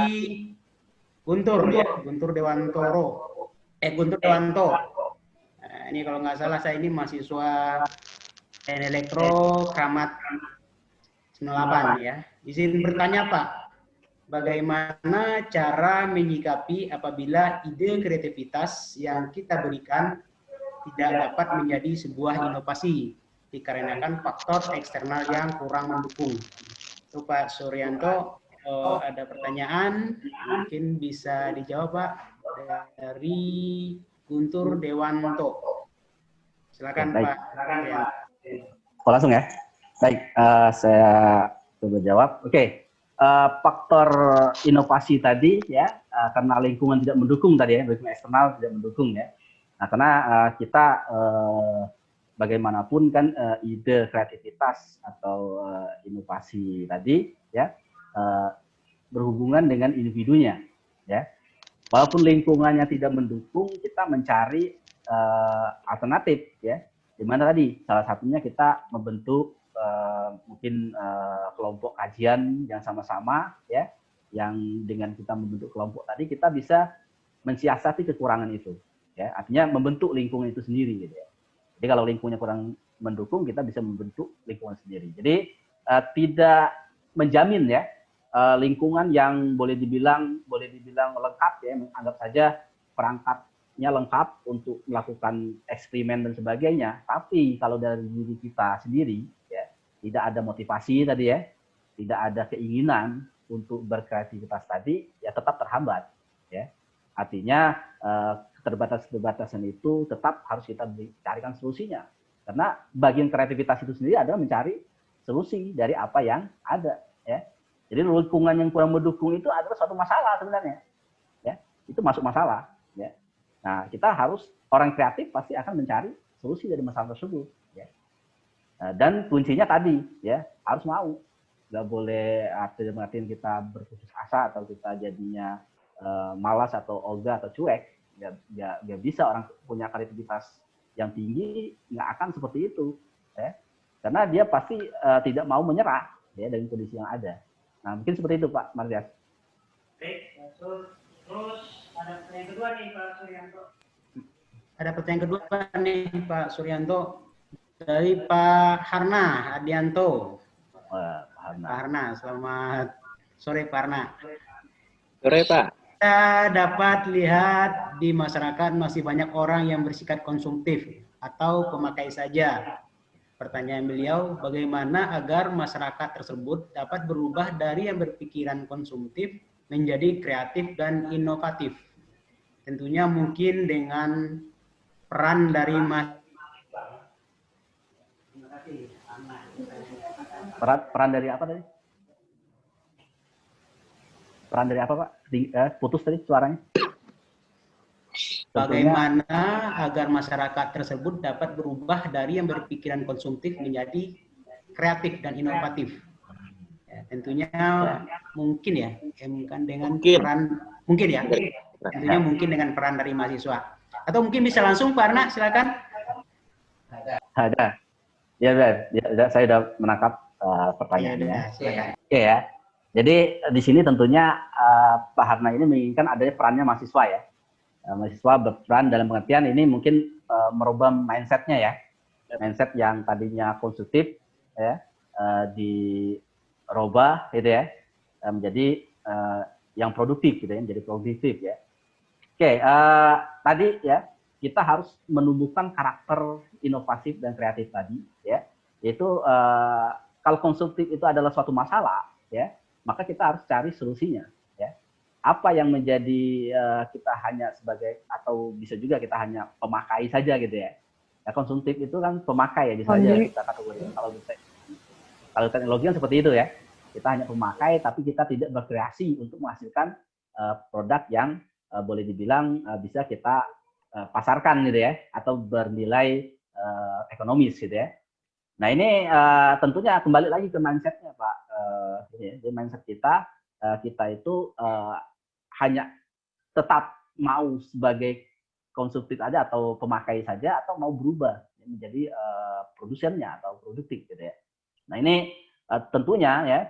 B: Guntur ya, Guntur Dewantoro. Guntur Dewanto. Nah, ini kalau nggak salah saya ini mahasiswa elektro Kramat 98 ya. Izin bertanya Pak. bagaimana cara menyikapi apabila ide kreativitas yang kita berikan tidak dapat menjadi sebuah inovasi dikarenakan faktor eksternal yang kurang mendukung. So, Pak Suryanto, ada pertanyaan, mungkin bisa dijawab Pak dari Guntur Dewanto. Silakan
E: Baik.
B: Pak Suryanto.
E: Oh, langsung ya. Baik, saya coba jawab. Oke, faktor inovasi tadi ya, karena lingkungan tidak mendukung tadi ya, lingkungan eksternal tidak mendukung ya. Nah, karena kita bagaimanapun kan ide kreativitas atau inovasi tadi ya berhubungan dengan individunya ya. Walaupun lingkungannya tidak mendukung, kita mencari alternatif ya. Di mana tadi salah satunya kita membentuk mungkin kelompok kajian yang sama-sama ya, yang dengan kita membentuk kelompok tadi kita bisa mensiasati kekurangan itu ya, artinya membentuk lingkungan itu sendiri gitu ya. Jadi kalau lingkungannya kurang mendukung, kita bisa membentuk lingkungan sendiri. Jadi tidak menjamin ya lingkungan yang boleh dibilang lengkap ya, anggap saja perangkatnya lengkap untuk melakukan eksperimen dan sebagainya. Tapi kalau dari diri kita sendiri ya, tidak ada motivasi tadi ya, tidak ada keinginan untuk berkreativitas tadi, ya tetap terhambat ya. Artinya keterbatasan itu tetap harus kita carikan solusinya. Karena bagian kreativitas itu sendiri adalah mencari solusi dari apa yang ada ya. Jadi lingkungan yang kurang mendukung itu adalah suatu masalah sebenarnya. Ya, itu masuk masalah ya. Nah, kita harus, orang kreatif pasti akan mencari solusi dari masalah tersebut ya. Dan kuncinya tadi ya, harus mau. Nggak boleh artinya kita berputus asa atau kita jadinya malas atau ogah atau cuek. Nggak bisa orang punya kreativitas yang tinggi nggak akan seperti itu ya, karena dia pasti tidak mau menyerah ya dari kondisi yang ada. Nah, mungkin seperti itu Pak Mardias.
B: Baik, terus ada pertanyaan kedua nih Pak Suryanto. Ada pertanyaan kedua nih Pak Suryanto dari Pak Harna Adianto. Pak Harna, selamat sore Pak Harna.
A: Sore Pak.
B: Kita dapat lihat di masyarakat masih banyak orang yang bersikap konsumtif atau pemakai saja. Pertanyaan beliau, bagaimana agar masyarakat tersebut dapat berubah dari yang berpikiran konsumtif menjadi kreatif dan inovatif? Tentunya mungkin dengan peran dari
E: peran dari apa tadi? Peran dari apa Pak? Putus tadi suaranya.
B: Bagaimana agar masyarakat tersebut dapat berubah dari yang berpikiran konsumtif menjadi kreatif dan inovatif? Ya, tentunya mungkin ya, kan dengan peran mungkin ya, tentunya mungkin dengan peran dari mahasiswa. Atau mungkin bisa langsung Pak Arna, silakan.
E: Ada. Ya, saya sudah menangkap pertanyaannya. Oke ya. Jadi di sini tentunya Pak Harna ini menginginkan adanya perannya mahasiswa ya. Mahasiswa berperan dalam pengertian ini mungkin merubah mindsetnya ya. Mindset yang tadinya konstruktif ya, dirubah gitu ya, menjadi yang produktif gitu ya, menjadi produktif ya. Oke, tadi ya kita harus menumbuhkan karakter inovatif dan kreatif tadi ya. Yaitu kalau konstruktif itu adalah suatu masalah ya, maka kita harus cari solusinya ya. Apa yang menjadi kita hanya sebagai, atau bisa juga kita hanya pemakai saja gitu ya. Ya, konsumtif itu kan pemakai ya, bisa saja kita kategorikan. Kalau teknologi kan seperti itu ya. Kita hanya pemakai tapi kita tidak berkreasi untuk menghasilkan produk yang boleh dibilang bisa kita pasarkan gitu ya, atau bernilai ekonomis gitu ya. Nah ini tentunya kembali lagi ke mindsetnya Pak. Jadi mindset kita itu hanya tetap mau sebagai konsumtif aja atau pemakai saja, atau mau berubah menjadi produsennya atau produktif gitu ya. Nah ini tentunya ya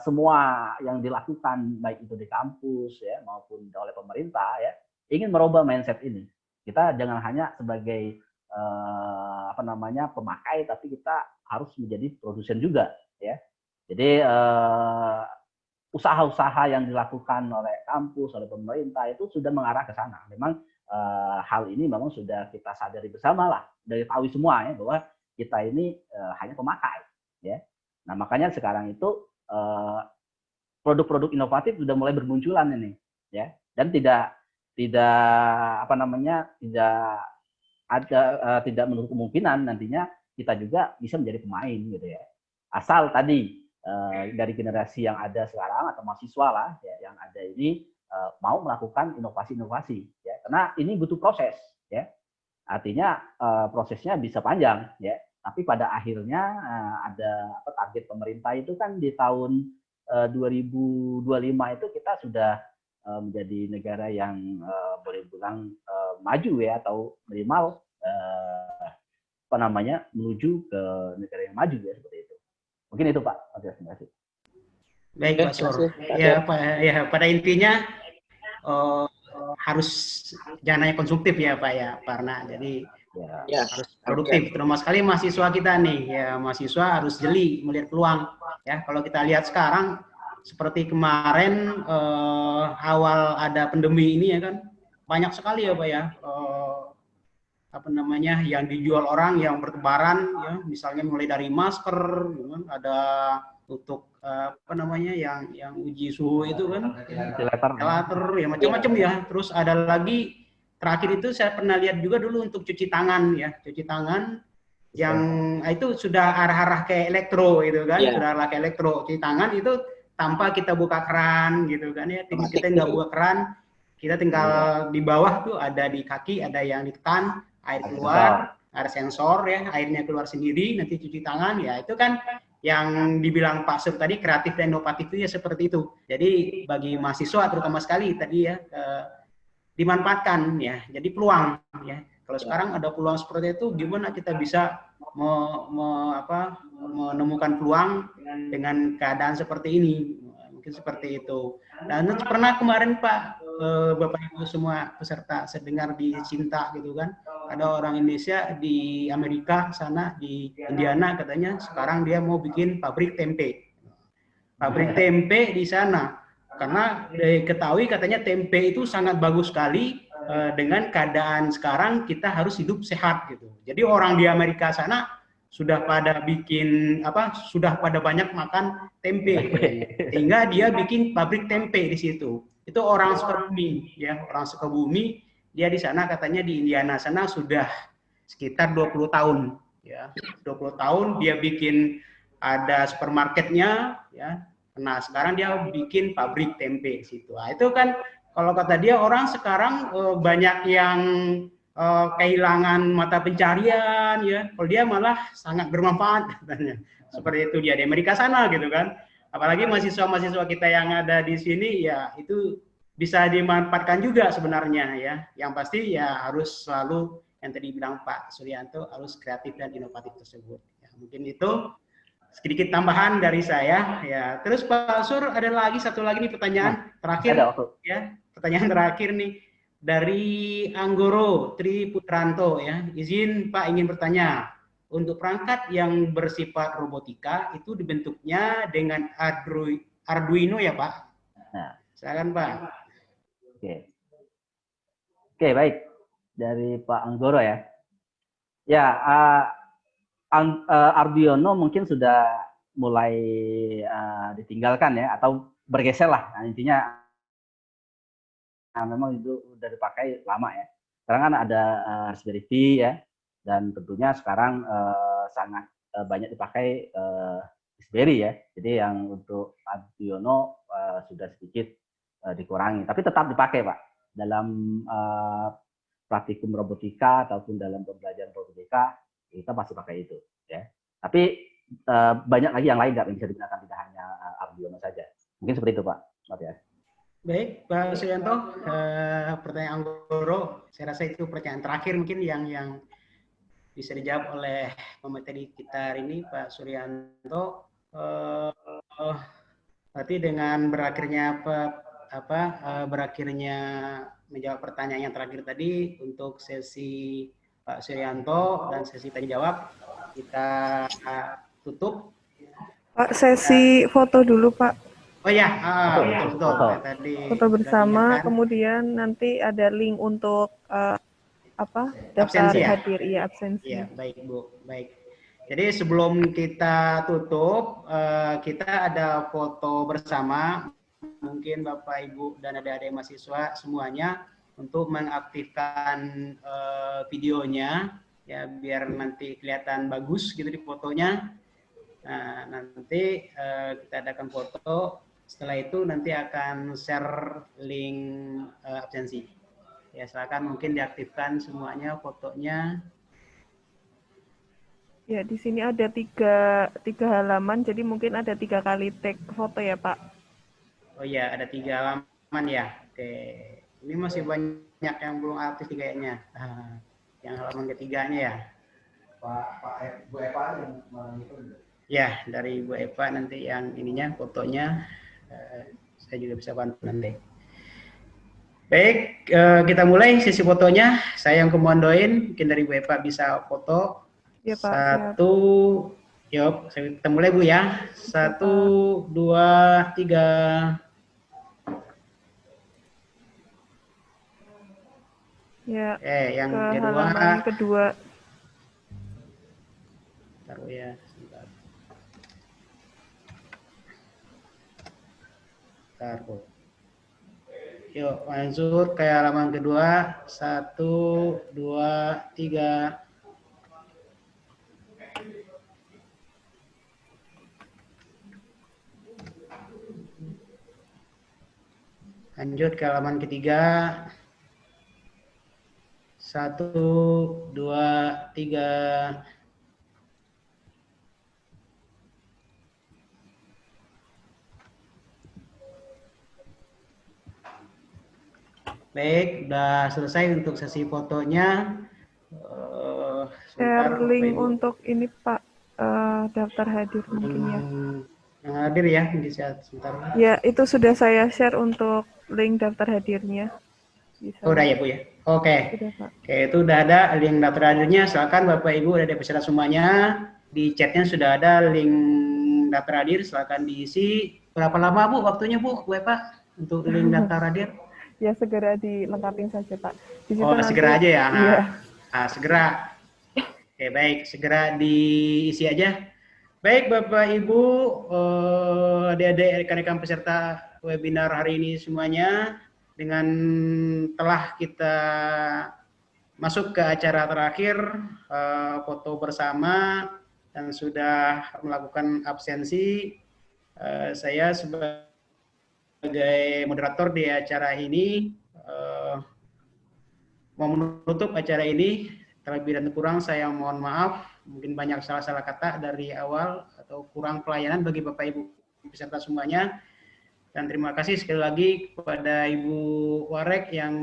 E: semua yang dilakukan baik itu di kampus ya maupun oleh pemerintah ya ingin merubah mindset ini. Kita jangan hanya sebagai pemakai, tapi kita harus menjadi produsen juga ya. Jadi usaha-usaha yang dilakukan oleh kampus, oleh pemerintah itu sudah mengarah ke sana. Memang hal ini memang sudah kita sadari bersama lah, dari tahu semua ya bahwa kita ini hanya pemakai, ya. Nah makanya sekarang itu produk-produk inovatif sudah mulai bermunculan ini, ya, dan tidak apa namanya tidak menutup kemungkinan nantinya kita juga bisa menjadi pemain gitu ya. Asal tadi dari generasi yang ada sekarang atau mahasiswa lah ya, yang ada ini mau melakukan inovasi-inovasi ya, karena ini butuh proses ya. Artinya prosesnya bisa panjang ya, tapi pada akhirnya ada target pemerintah itu kan di tahun 2025 itu kita sudah menjadi negara yang boleh bilang maju ya, atau minimal apa namanya menuju ke negara yang maju ya, seperti itu. Mungkin itu Pak. Terima kasih.
B: Baik Pak Sur. Ya, pada intinya harus jangan hanya konsumtif ya Pak ya, karena jadi harus produktif. Terutama sekali mahasiswa kita nih ya, mahasiswa harus jeli melihat peluang ya. Kalau kita lihat sekarang seperti kemarin awal ada pandemi ini ya kan, banyak sekali ya Pak ya apa namanya yang dijual orang yang bertebaran ya, misalnya mulai dari masker ya kan? Ada untuk apa namanya yang uji suhu itu kan, ventilator ya, macam-macam ya. Terus ada lagi terakhir itu saya pernah lihat juga dulu untuk cuci tangan ya, cuci tangan yang itu sudah arah-arah ke elektro gitu kan, sudah arah ke elektro. Cuci tangan itu tanpa kita buka keran gitu kan ya, kita nggak buka keran, kita tinggal di bawah tuh ada di kaki ada yang ditekan, air keluar, ada sensor ya, airnya keluar sendiri, nanti cuci tangan ya. Itu kan yang dibilang Pak Sur tadi, kreatif dan inovatif itu ya seperti itu. Jadi bagi mahasiswa terutama sekali tadi ya dimanfaatkan ya, jadi peluang ya. Kalau sekarang ada peluang seperti itu, gimana kita bisa menemukan peluang dengan keadaan seperti ini, mungkin seperti itu. Dan pernah kemarin Pak, Bapak Ibu semua peserta sedengar di Cinta gitu kan, ada orang Indonesia di Amerika sana, di Indiana katanya sekarang dia mau bikin pabrik tempe di sana, karena diketahui katanya tempe itu sangat bagus sekali. Dengan keadaan sekarang kita harus hidup sehat gitu. Jadi orang di Amerika sana sudah pada sudah pada banyak makan tempe, sehingga dia bikin pabrik tempe di situ. Itu orang Sukabumi ya, orang Sukabumi, dia di sana katanya di Indiana sana sudah sekitar 20 tahun ya. 20 tahun dia bikin ada supermarketnya ya. Nah, sekarang dia bikin pabrik tempe di situ. Nah, itu kan kalau kata dia orang sekarang banyak yang kehilangan mata pencarian ya. Kalau dia malah sangat bermanfaat katanya. Seperti itu dia di Amerika sana gitu kan. Apalagi mahasiswa-mahasiswa kita yang ada di sini ya, itu bisa dimanfaatkan juga sebenarnya ya. Yang pasti ya harus selalu yang tadi bilang Pak Suryanto, harus kreatif dan inovatif tersebut. Ya, mungkin itu sedikit tambahan dari saya ya. Terus Pak Sur, ada lagi satu lagi nih pertanyaan terakhir ya. Pertanyaan terakhir nih dari Anggoro Tri Putranto ya. Izin Pak, ingin bertanya, untuk perangkat yang bersifat robotika itu dibentuknya dengan Arduino ya Pak?
E: Nah,
B: silakan Pak.
E: Oke, baik, dari Pak Anggoro ya. Ya, Arduino mungkin sudah mulai ditinggalkan ya, atau bergeser lah. Nah, intinya memang itu udah dipakai lama ya. Sekarang kan ada Raspberry Pi ya, dan tentunya sekarang sangat banyak dipakai Raspberry ya. Jadi yang untuk Arduino sudah sedikit dikurangi, tapi tetap dipakai Pak dalam praktikum robotika ataupun dalam pembelajaran robotika, kita pasti pakai itu ya. Tapi banyak lagi yang lain nggak yang bisa digunakan, tidak hanya Arduino saja. Mungkin seperti itu Pak Matias.
B: Baik, Pak Suryanto, pertanyaan Anggoro, saya rasa itu pertanyaan terakhir mungkin yang bisa dijawab oleh pemateri kita hari ini, Pak Suryanto. Berarti dengan berakhirnya menjawab pertanyaan yang terakhir tadi untuk sesi Pak Suryanto dan sesi tanya jawab, kita tutup.
G: Pak, sesi foto dulu Pak.
B: Oh ya, betul.
E: Foto.
B: Tadi
G: Foto bersama,
B: sudah
G: kemudian nanti ada link untuk daftar
B: Absensi ya?
G: hadir, iya absensi.
B: Iya, baik Bu, baik. Jadi sebelum kita tutup, kita ada foto bersama, mungkin Bapak Ibu dan adik-adik mahasiswa semuanya untuk mengaktifkan videonya, ya biar nanti kelihatan bagus gitu di fotonya. Nah, nanti kita adakan foto. Setelah itu nanti akan share link absensi. Ya, silakan mungkin diaktifkan semuanya fotonya.
G: Ya, di sini ada tiga halaman, jadi mungkin ada 3 kali tag foto ya Pak.
B: Oh iya, ada 3 halaman ya. Oke, ini masih banyak yang belum aktif kayaknya. Yang halaman ketiganya ya. Bu Eva ya, dari Bu Eva nanti yang ininya fotonya saya juga bisa bantu nanti. Baik, kita mulai sesi fotonya. Saya yang komandoin, mungkin dari Bu Eva bisa foto.
G: Ya Pak.
B: 1, yuk, kita mulai Bu ya. 1, 2, 3.
G: Ya.
B: Yang
G: ke
B: kedua.
G: Halaman kedua.
B: Taruh ya, sebentar. Taruh. Yuk, lanjut ke halaman kedua. 1, 2, 3. Lanjut ke halaman ketiga. 1, 2, 3. Baik, udah selesai untuk sesi fotonya.
G: Share link untuk ini Pak, daftar hadir mungkin ya.
B: Yang hadir ya, sebentar.
G: Ya, itu sudah saya share untuk link daftar hadirnya. Bisa.
B: Oh, udah ya Bu ya. Oke.
G: Sudah, Pak.
B: Oke, itu udah ada link daftar hadirnya. Silakan Bapak Ibu ada peserta semuanya. Di chatnya sudah ada link daftar hadir. Silakan diisi. Berapa lama Bu waktunya Bu Eva untuk link daftar hadir?
G: Ya, segera dilengkapin saja Pak. Di situ nanti,
B: segera aja ya.
G: Iya.
B: Segera. Oke, baik, segera diisi aja. Baik Bapak Ibu, adik-adik rekan-rekan peserta webinar hari ini semuanya, dengan telah kita masuk ke acara terakhir, foto bersama, dan sudah melakukan absensi, saya sebagai moderator di acara ini mau menutup acara ini. Terlebih dan kurang saya mohon maaf, mungkin banyak salah-salah kata dari awal atau kurang pelayanan bagi Bapak Ibu peserta semuanya. Dan terima kasih sekali lagi kepada Ibu Warek yang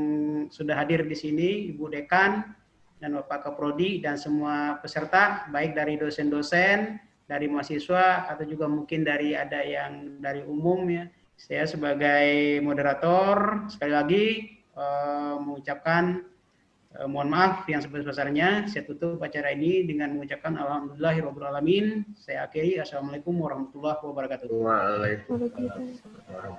B: sudah hadir di sini, Ibu Dekan, dan Bapak Kaprodi, dan semua peserta, baik dari dosen-dosen, dari mahasiswa, atau juga mungkin ada yang dari umum ya. Saya sebagai moderator, sekali lagi mengucapkan mohon maaf yang sebesar-besarnya. Saya tutup acara ini dengan mengucapkan alhamdulillahirrahmanirrahim. Saya akhiri. Assalamualaikum warahmatullahi wabarakatuh.
F: Waalaikumsalam.